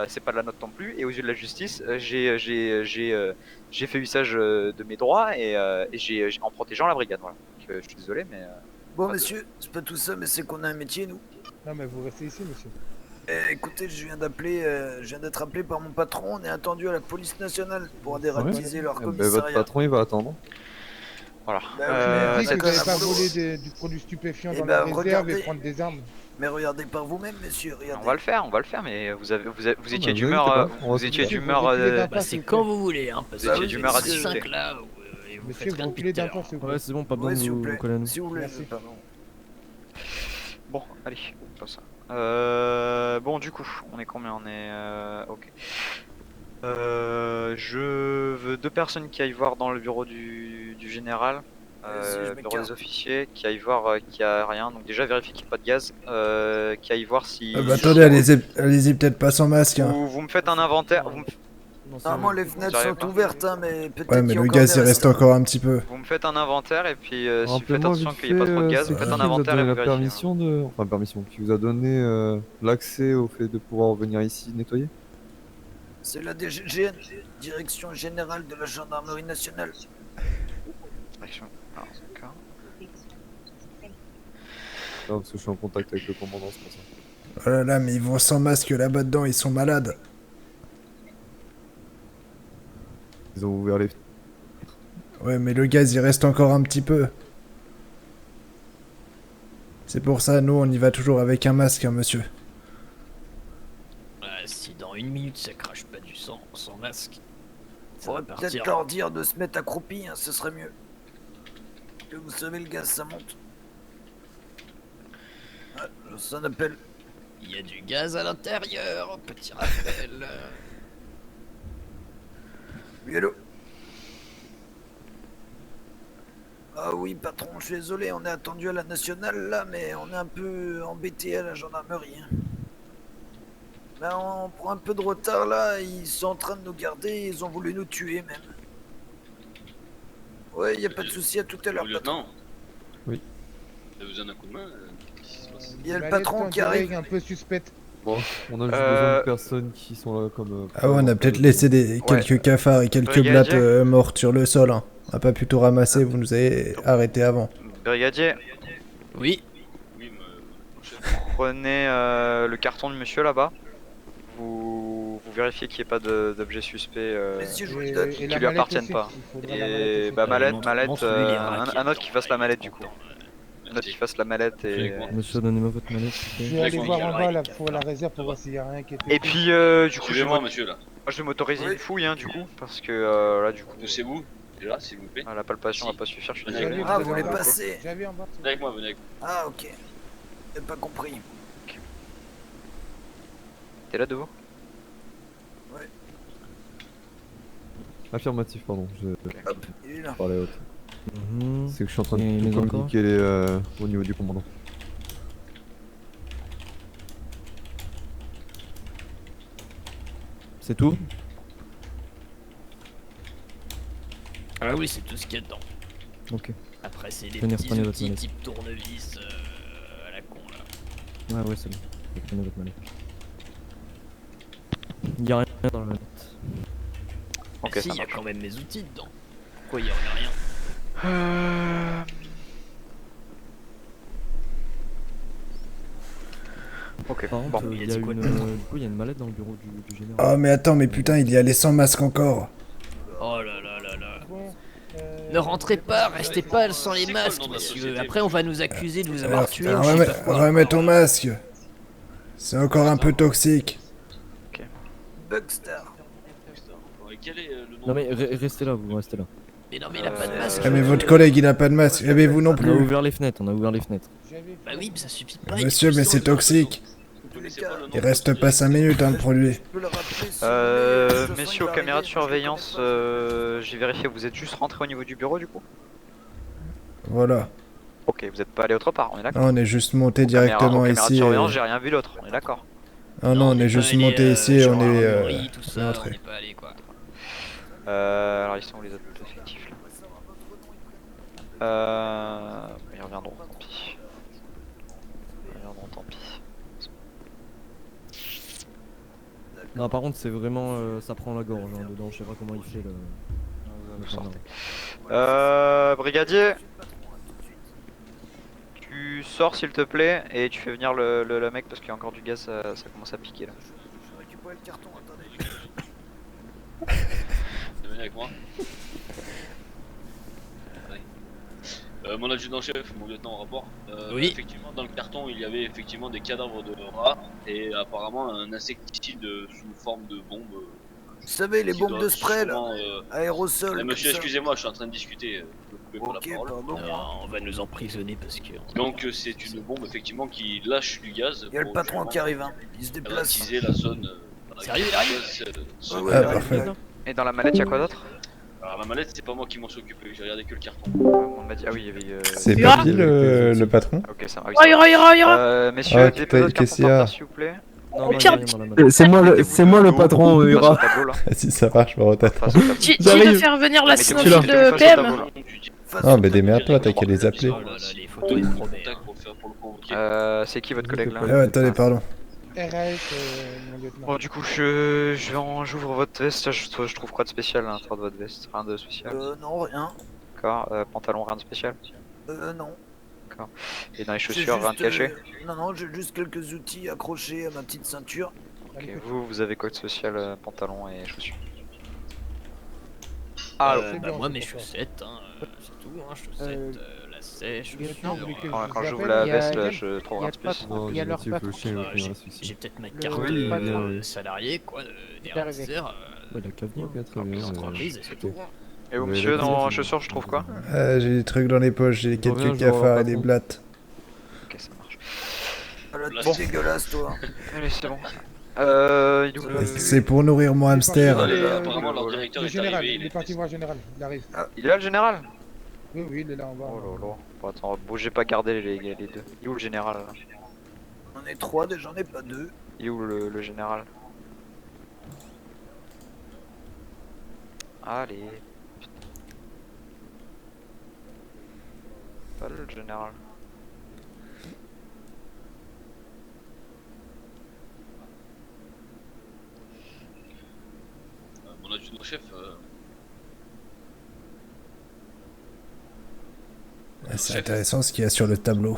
C'est pas de la note non plus, et aux yeux de la justice, j'ai fait usage de mes droits et en protégeant la brigade. Voilà. Donc, je suis désolé, mais.
Bon, messieurs, c'est pas tout ça, mais c'est qu'on a un métier, nous.
Non, mais vous restez ici, monsieur.
Écoutez, je viens d'être appelé par mon patron. On est attendu à la police nationale pour dératisé leur
Votre
commissariat.
patron il va attendre.
Voilà.
Bah oui, mais
Dit que
c'est
vous
quand
n'avez
même
pas
un boulot.
volé du produit stupéfiant
Eh
dans
ben,
la réserve
regardez.
et prendre des armes.
Mais regardez par vous-même, monsieur, regardez.
On va le faire, mais vous étiez
bah,
d'humeur,
vous inquiétez pas, on va
vous étiez
Monsieur,
d'humeur,
vous reculez d'un pas,
Bah,
s'il
c'est
vous
quand
plaît.
vous voulez, hein, parce
Bah
que
oui,
j'ai
d'humeur à
des
discuter.
5 là, et vous
Monsieur,
faites
vous
rien depuis
reculez
tout à
d'un pas,
l'heure.
s'il vous
Ouais,
plaît.
c'est bon, pas besoin
Ouais,
de
s'il vous
vous
plaît.
coller à nous.
Si vous voulez,
Merci.
pardon.
Bon, allez, comme ça. Bon, du coup, on est combien? On est... ok. Je veux 2 personnes qui aillent voir dans le bureau du général,
Vas-y, je
bureau
m'écarte.
des officiers, qui aillent voir qu'il n'y a rien. Donc déjà, vérifier qu'il n'y a pas de gaz, qui aillent voir si...
Ah bah attendez, allez-y peut-être pas sans masque. Hein.
Vous me faites un inventaire,
Normalement, les fenêtres
J'arrive
sont
pas.
ouvertes, hein, mais peut-être
Ouais, mais
qu'il y a
le
encore
gaz
des
il reste
restes.
encore un petit peu.
vous me faites un inventaire et puis si vous faites
Rappelez-moi
attention
vite
qu'il n'y ait pas trop de
fait,
gaz,
c'est
vous faites
qui
un
vous a
inventaire et
donné
vous
la
vérifiez.
permission de... Enfin, permission, qui vous a donné l'accès au fait de pouvoir venir ici nettoyer?
C'est la DGGN, Direction Générale de la Gendarmerie Nationale.
Alors, d'accord.
Non, parce que je suis en contact avec le commandant, c'est pour ça.
Oh là là, mais ils vont sans masque là-bas dedans, ils sont malades.
Ils ont ouvert les...
Ouais, mais le gaz il reste encore un petit peu. C'est pour ça, nous on y va toujours avec un masque, hein, monsieur.
Si dans 1 minute ça crache pas du sang sans masque, ça
Faudrait
va
peut-être
partir.
leur dire de se mettre accroupi, hein, ce serait mieux. Que vous savez, le gaz ça monte. Ah, je sonne appel.
Il y a du gaz à l'intérieur, petit rappel.
Oui, allô? Ah oui, patron, je suis désolé, on est attendu à la nationale là, mais on est un peu embêté à la gendarmerie. Hein. Ben, on prend un peu de retard là, ils sont en train de nous garder, ils ont voulu nous tuer même. Ouais, y a pas de souci, à tout à l'heure, patron.
Oui.
Vous avez besoin d'un coup de main? Qu'est-ce qui se passe?
Il y a le patron qui arrive.
Un peu suspecte.
Bon, on a juste besoin de personnes qui sont là comme...
Ah ouais, on a peut-être laissé quelques cafards et quelques
Brigadier.
blattes mortes sur le sol. Hein. On a pas pu tout ramasser, vous nous avez arrêté avant.
Brigadier,
Oui.
Oui, mais...
prenez le carton du monsieur là-bas. Vous vérifiez qu'il n'y ait pas d'objet suspect
Messieurs, je vous
Et-
le donne.
et
qui
la
lui
mallette
appartiennent
aussi.
pas.
Il faudra la
Et
mallette
bah
aussi.
mallette,
montre-lui les
un
braquettes,
autre qui fasse la mallette du coup. Un autre qui fasse la mallette
Viens avec
et...
moi.
Monsieur, donnez-moi votre mallette, s'il vous
Je
plaît.
vais aller
Avec
voir
moi,
en bas là pour la réserve pour voir s'il y a rien qui est.
Et puis du coup
Suivez-moi, monsieur, là.
moi, je vais m'autoriser
Oui.
une fouille hein, du coup parce que là du coup
Poussez-vous, déjà, s'il vous plaît.
la palpation
Si.
va pas suffire. Je suis
Venez
désolé.
avec
Ah,
moi.
vous voulez
en bas.
passer?
J'avais en bas.
Venez avec moi, venez avec moi.
Ah, ok. J'ai pas compris.
T'es là devant?
Affirmatif, pardon, je
Hop, il est là.
parlais haute.
Mhm.
C'est que je suis en train de
Et
tout
mais encore
communiquer au niveau du commandant.
C'est tout?
Ah oui, c'est tout ce qu'il y a dedans.
Ok.
Après, c'est des
Venez,
petits
reprenez votre
outils
mallette.
type tournevis à la con là.
Ouais, ouais, c'est bon. Prenez votre mallette. Il y a rien dans la mallette.
Ok,
Mais si,
ça
il y a
marche.
quand même mes outils dedans. Pourquoi il y aurait rien?
Ok,
Par
bon.
contre, il y a
c'est quoi
une,
le patron
du coup, il y a une mallette dans le bureau du général.
Oh mais attends, mais putain, il y allait sans masque encore.
Oh là là là là.
Bon,
Ne rentrez pas, restez pas sans les
C'est quoi le
masques,
nom de la
monsieur.
société,
Après, on va nous accuser de vous
Alors,
avoir tué ou je sais pas quoi.
remets ton masque. C'est encore un peu toxique.
Bugstar.
Et quel est le nom?
Non mais restez là, vous restez là.
Mais non, mais il a pas de masque.
Ah mais votre collègue il a pas de masque, eh mais vous non
On a
plus.
ouvert les fenêtres, on a ouvert les fenêtres.
Bah oui, mais ça suffit pas. il est
Monsieur, mais
puissant,
c'est
le-
toxique.
En tous les
C'est quoi
cas,
le nom
Il
de la
reste
société?
pas 5 minutes hein, le produit.
je peux le rappeler si vous voulez, de toute façon,
Messieurs
il
aux
va
caméras de
arriver, moi, je le
surveillance,
connais
j'ai vérifié, vous êtes juste rentré au niveau du bureau du coup?
Voilà.
Ok, vous êtes pas allé autre part, on est d'accord?
Ah, on est juste monté
Aux
directement
caméras de
ici.
surveillance, j'ai rien vu d'autre, on est d'accord?
Ah non, on est
n'est
juste
pas allé,
monté ici et on est
gendarmerie, tout ça, on
rentré.
n'est pas allé quoi.
Alors ils sont où les autres effectifs là? Ils reviendront, tant pis. Ils reviendront, tant pis.
Non, par contre, c'est vraiment. Ça prend la gorge hein, dedans, je sais pas comment il fait le.
Vous sortez. Brigadier, tu sors s'il te plaît et tu fais venir le mec parce qu'il y a encore du gaz, ça commence à piquer là.
Je vais récupérer le carton, attendez.
Venez avec moi. Mon adjudant-chef, mon lieutenant en rapport.
Oui.
Effectivement, dans le carton, il y avait effectivement des cadavres de rats et apparemment un insecticide sous forme de bombe.
Vous savez, les
qui
bombes
doit
de spray, là,
sûrement,
aérosols.
monsieur,
comme ça.
excusez-moi, je suis en train de discuter. Vous pouvez prendre
Ok,
la parole.
pardon.
On va nous emprisonner parce que.
Donc, c'est une bombe effectivement qui lâche du gaz.
Il y a le
pour
patron
justement
qui arrive, hein. Il se déplace.
attiser la zone.
Sérieux, il arrive
Ouais,
parfait.
Et dans la mallette, y'a quoi d'autre?
Alors, la mallette, c'est pas moi qui m'en suis occupé, j'ai regardé que le carton.
On m'a dit. Ah oui, il y avait.
C'est
Tu vois
Papy le patron?
Ok, ça va. Messieurs,
Ah,
des peu d'autres
qu'est-ce qu'il
cartons
y a?
par terre, s'il vous plaît.
Non,
Au
non,
pire,
y a rien dans la malle.
C'est moi le patron,
Face au
Ura.
tableau, là.
Si ça marche, je me retape.
Face au tableau.
Dis de
J'arrive.
faire venir la
Mettez-vous
synopsis
face
de
au
PM.
tableau, là.
Ah, mais démerde-toi, t'as qu'à les appeler.
Oh là là, les photos ils promettent.
Pour le convoquer.
C'est qui votre collègue là?
Attendez, pardon.
RS, mon lieutenant.
Bon, du coup, j'ouvre votre veste. Je trouve quoi de spécial à l'intérieur de votre veste? Rien de spécial.
Non, rien.
D'accord. Pantalon, rien de spécial.
Non.
D'accord. Et dans les
J'ai
chaussures, rien de
juste,
caché?
Non, j'ai juste quelques outils accrochés à ma petite ceinture.
Ok, vous avez quoi de spécial? Pantalon et chaussures? Ah,
Moi, mes chaussettes, hein, c'est tout, hein, chaussettes, lacets,
lieutenant, vous voulez que
chaussures.
je
quand
vous
j'ouvre
appelle,
la
il y a-
veste, là,
il y a-
je trouve rien de spécial.
Non,
Il y a leur
négatif,
patron.
le chien,
Ah,
aucun souci.
J'ai peut-être ma
Le-
carte
Oui, bien, oui.
salarié, quoi, des
arrivé.
RSR,
Ouais, il a qu'à venir.
Ok, très bien.
entreprise, c'est tout.
Et vous,
Mais
monsieur,
la
dans
petite-
chaussures, je trouve quoi?
J'ai des trucs dans les poches, j'ai
Reviens,
quelques
je vais voir
cafards
le
et des
patron.
blattes.
Ok, ça marche.
Voilà,
Bon.
t'es dégueulasse, toi.
Allez, c'est bon. Il est où le-
C'est pour nourrir mon hamster.
Allez,
Euh,
apparemment, leur directeur
Le
est
général,
arrivé.
il est parti voir le général. Il arrive.
Il est là, le général?
Oui, oui, il est là en bas.
Oh là là. Bon, attends, bougez pas, gardez les deux. Il est où le général là?
On est 3, déjà j'en ai pas 2.
Il est où le général? Allez. Pas le général.
Mon adjudant-chef,
C'est intéressant ce qu'il y a sur le tableau.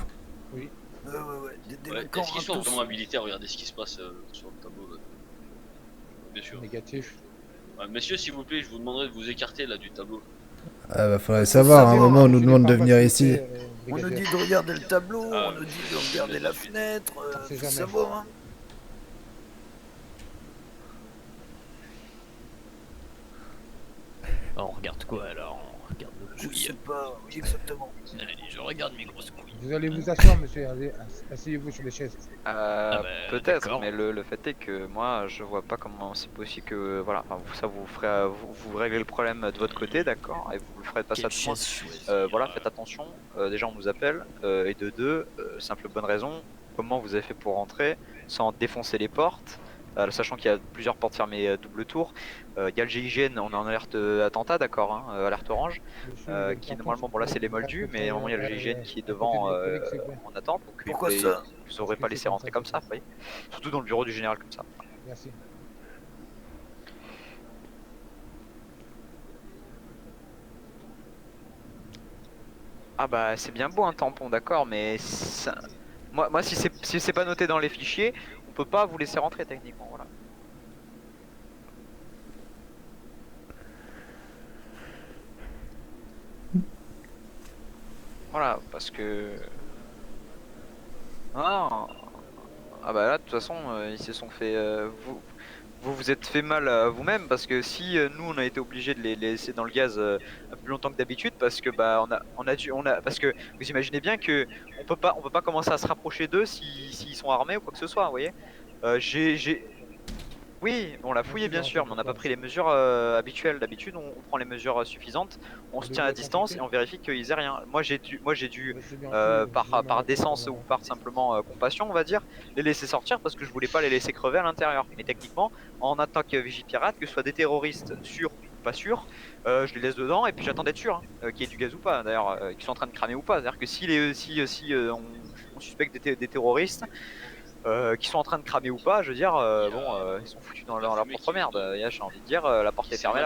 Ouais. Des
ouais,
délinquants.
est-ce qu'ils
hein,
sont
tous.
vraiment habilités à regarder ce qui se passe sur le tableau là? Bien sûr.
Négatif.
Messieurs, s'il vous plaît, je vous demanderai de vous écarter là du tableau.
Ah bah faudrait savoir, à un moment on nous demande de venir ici.
On nous dit de regarder le tableau,
Ah,
on nous dit de regarder la fenêtre,
sait
faut
jamais.
savoir. Hein.
On regarde quoi alors? On regarde nos
Je
couilles.
sais pas, oui, exactement.
Allez, je regarde mes grosses couilles.
Vous allez vous asseoir, monsieur. Allez, asseyez-vous sur les chaises.
Peut-être,
d'accord.
mais le fait est que moi je vois pas comment c'est possible que voilà, enfin, ça vous ferez, vous réglez le problème de votre côté, d'accord, et vous le ferez passer à
Quelle
tout le monde.
chaise choisie.
Voilà, faites attention. Déjà on nous appelle, et de deux, simple bonne raison, comment vous avez fait pour rentrer sans défoncer les portes, sachant qu'il y a plusieurs portes fermées double tour. Il y a le GIGN, on est en alerte attentat, d'accord, hein, alerte orange, qui normalement, bon là c'est les moldus, mais normalement il y a le GIGN qui est devant en attente, donc
Pourquoi
ils
ça
vous aurez pas laissé rentrer comme ça, vous voyez. Surtout dans le bureau du général comme ça.
Merci.
Ah bah c'est bien beau un tampon, d'accord, mais moi si c'est pas noté dans les fichiers, on peut pas vous laisser rentrer techniquement, voilà. Voilà, parce que... Ah bah là de toute façon ils se sont fait... vous êtes fait mal à vous-même, parce que si nous on a été obligé de les laisser dans le gaz plus longtemps que d'habitude, parce que bah parce que vous imaginez bien que on peut pas commencer à se rapprocher d'eux s'ils sont armés ou quoi que ce soit, vous voyez. Oui, on l'a fouillé bien sûr, mais on n'a pas pris les mesures habituelles. D'habitude, on prend les mesures suffisantes, on se tient à distance et on vérifie qu'ils aient rien. Moi, j'ai dû par décence ou par simplement compassion, on va dire, les laisser sortir parce que je voulais pas les laisser crever à l'intérieur. Mais techniquement, en attaque Vigipirate, que ce soit des terroristes sûrs ou pas sûrs, je les laisse dedans et puis j'attends d'être sûr qu'il y ait du gaz ou pas. D'ailleurs, qu'ils sont en train de cramer ou pas. C'est-à-dire que si on suspecte des terroristes. Qui sont en train de cramer ou pas, je veux dire, ils sont foutus dans leur propre merde. J'ai envie de dire, la porte est fermée,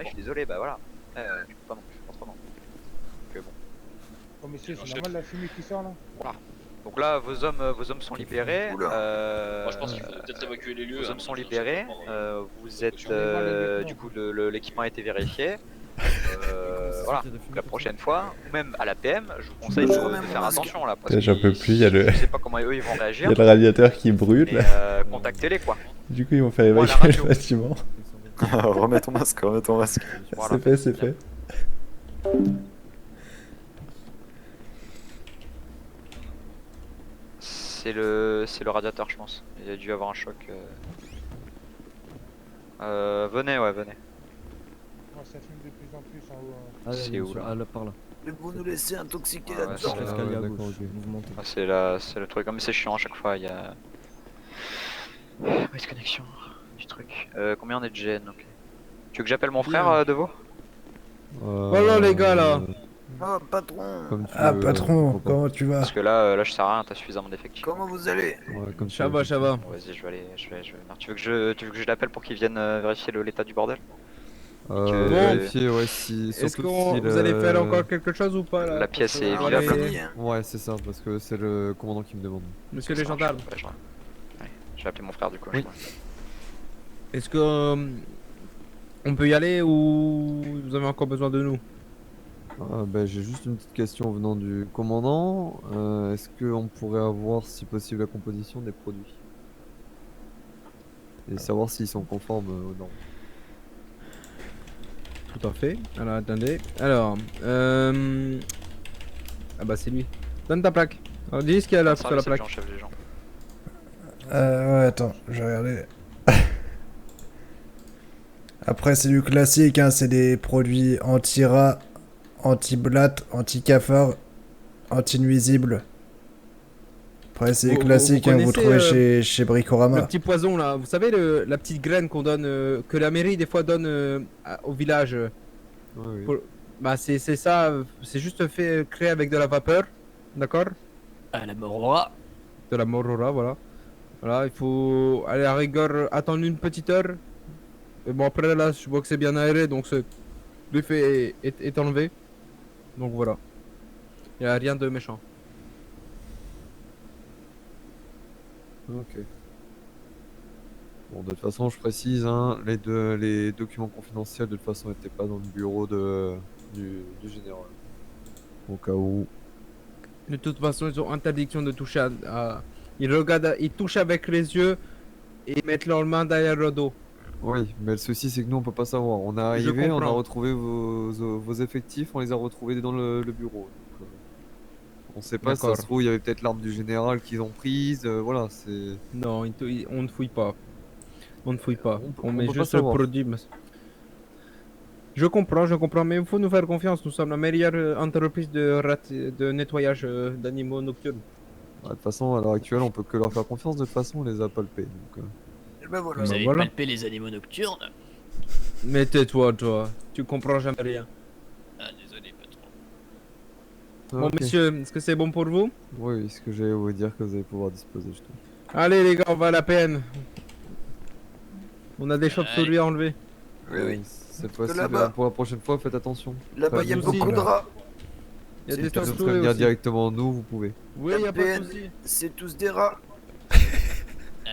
je suis désolé, bah voilà. Je peux pas non plus autrement. Donc bon.
Oh, monsieur, c'est normal la fumée qui sort là?
Voilà. Donc là, vos hommes sont libérés.
Moi, je pense qu'il faudrait peut-être évacuer les lieux.
Vos hommes sont libérés. Vous êtes, du coup, l'équipement a été vérifié. Voilà, donc la prochaine fois, ou même à la PM, je vous conseille de faire attention là. Parce
J'en peux plus, il y a le...
je sais pas comment eux ils vont réagir.
Il y a le radiateur qui brûle.
Mais contactez-les quoi.
Du coup, ils vont faire
Moi, la
évacuer
radio.
le bâtiment.
Remets ton masque, remets ton masque.
Voilà.
C'est fait.
C'est le radiateur, je pense. Il a dû avoir un choc. Venez, ouais, venez.
Oh, ça fume de plus en plus en haut.
Ah,
C'est où là?
par là.
Mais vous nous laissez intoxiquer
Ah ouais,
là-dedans.
c'est
L'escalier à
d'accord,
gauche,
ok.
mouvementé.
Ah, c'est le truc, comme c'est chiant à chaque fois, il y a... Mauvaise connexion du truc. Combien on est de GN, ok. Tu veux que j'appelle mon frère de vous?
Voilà les gars là.
Ah, patron.
Comme tu
Ah,
veux,
patron,
pourquoi pas.
comment tu vas?
Parce que là je sers à rien, t'as suffisamment d'effectifs.
Comment vous allez?
Ouais, comme tu
Ça
veux.
va, ça va.
Bon, vas-y, je vais aller. Non, tu veux que je l'appelle pour qu'il vienne vérifier l'état du bordel? Que-
Vérifier, ouais, si.
Est-ce
surtout
que
si
vous allez faire encore quelque chose ou pas là?
La pièce est
Ah,
vivable.
on est fini, hein.
Ouais, c'est ça, parce que c'est le commandant qui me demande.
Monsieur les
Ça marche.
gendarmes,
Ouais, je vais appeler mon frère du coup.
Oui.
je crois.
est-ce que on peut y aller ou vous avez encore besoin de nous?
Ah, bah, j'ai juste une petite question venant du commandant. Est-ce qu'on pourrait avoir, si possible, la composition des produits? Et savoir s'ils sont conformes aux normes.
Tout à fait. Alors attendez. Alors, ah bah c'est lui. Donne ta plaque. Alors dis ce qu'il y a là
Ça,
sur la
c'est le
plaque.
chef des gens.
Ouais, attends, je vais regarder. Après, c'est du classique, hein, c'est des produits anti-rat, anti-blatte, anti-cafard, anti-nuisible. Après, c'est
Vous
classique, hein, vous
connaissez,
trouvez chez
Le
Bricorama.
petit poison là, vous savez la petite graine qu'on donne, que la mairie des fois donne au village.
Ouais, oui.
Pour- Bah c'est ça, c'est juste fait créé avec de la vapeur, d'accord?
À la Morora.
De la morora, voilà. Voilà, il faut aller à rigueur attendre une petite heure. Et bon après là, je vois que c'est bien aéré, donc l'effet est enlevé. Donc voilà. Il n'y a rien de méchant.
Ok. Bon, de toute façon, je précise, hein, les documents confidentiels, de toute façon, n'étaient pas dans le bureau du général. Au cas où.
De toute façon, ils ont interdiction de toucher ils regardent, ils touchent avec les yeux et mettent leurs mains derrière le dos.
Oui, mais le souci, c'est que nous, on peut pas savoir. On est
Je
arrivé, on a
comprends.
retrouvé vos effectifs, on les a retrouvés dans le bureau. Donc, on sait pas, si ça
D'accord.
se trouve, il y avait peut-être l'arme du général qu'ils ont prise, voilà, c'est...
Non, on ne fouille pas. On ne fouille pas. On,
on
met
peut pas
juste le
savoir.
produit. Je comprends, mais il faut nous faire confiance. Nous sommes la meilleure entreprise de nettoyage d'animaux nocturnes.
Bah, de toute façon, à l'heure actuelle, on peut que leur faire confiance, de toute façon, on les a palpés. Donc,
Et ben voilà.
Vous
Bah
avez
voilà.
palpé les animaux nocturnes.
Mais tais-toi, toi. Tu comprends jamais rien.
Ah, désolé, patron.
Bon,
ok.
messieurs, est-ce que c'est bon pour vous?
Oui, ce que j'allais vous dire que vous allez pouvoir disposer, justement.
Allez, les gars, on va à la peine. On a des chauves-souris à enlever.
Oui, oui.
Cette fois-ci,
là-bas.
pour la prochaine fois, faites attention.
Là-bas, il y a
de soucis,
beaucoup de
là.
rats.
Il y a
C'est
des
tout.
Si vous
chauves-souris
prévenir
aussi.
directement nous, vous pouvez.
Oui, il n'y a pas de
PN,
souci.
c'est tous des rats.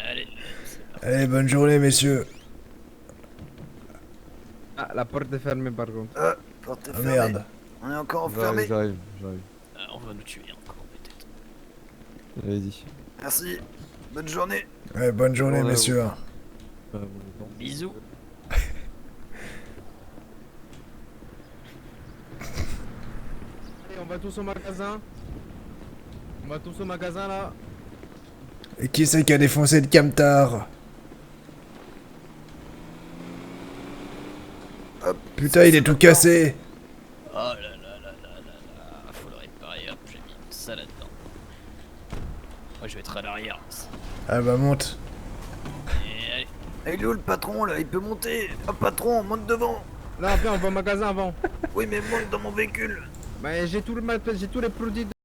Allez.
Allez, bonne journée, messieurs.
Ah, la porte est fermée par contre.
Ah, porte
Ah,
fermée.
merde.
On est encore enfermés.
J'arrive.
On va nous tuer encore, peut-être.
Allez-y.
Merci. Bonne journée.
Ouais, bonne journée,
Bonne journée à
messieurs.
Bisous.
Allez, on va tous au magasin. On va tous au magasin là.
Et qui c'est qui a défoncé le camtar?
Hop.
Putain, il est tout cassé.
Oh là là là là là là. Faut le réparer. Hop, j'ai mis ça là-dedans. Moi, je vais être à l'arrière.
Ah bah monte.
Et allez.
Et il est où le patron là? Il peut monter. Ah, patron, monte devant.
Là, viens, on va au magasin avant.
Oui, mais monte dans mon véhicule.
Mais j'ai tous les produits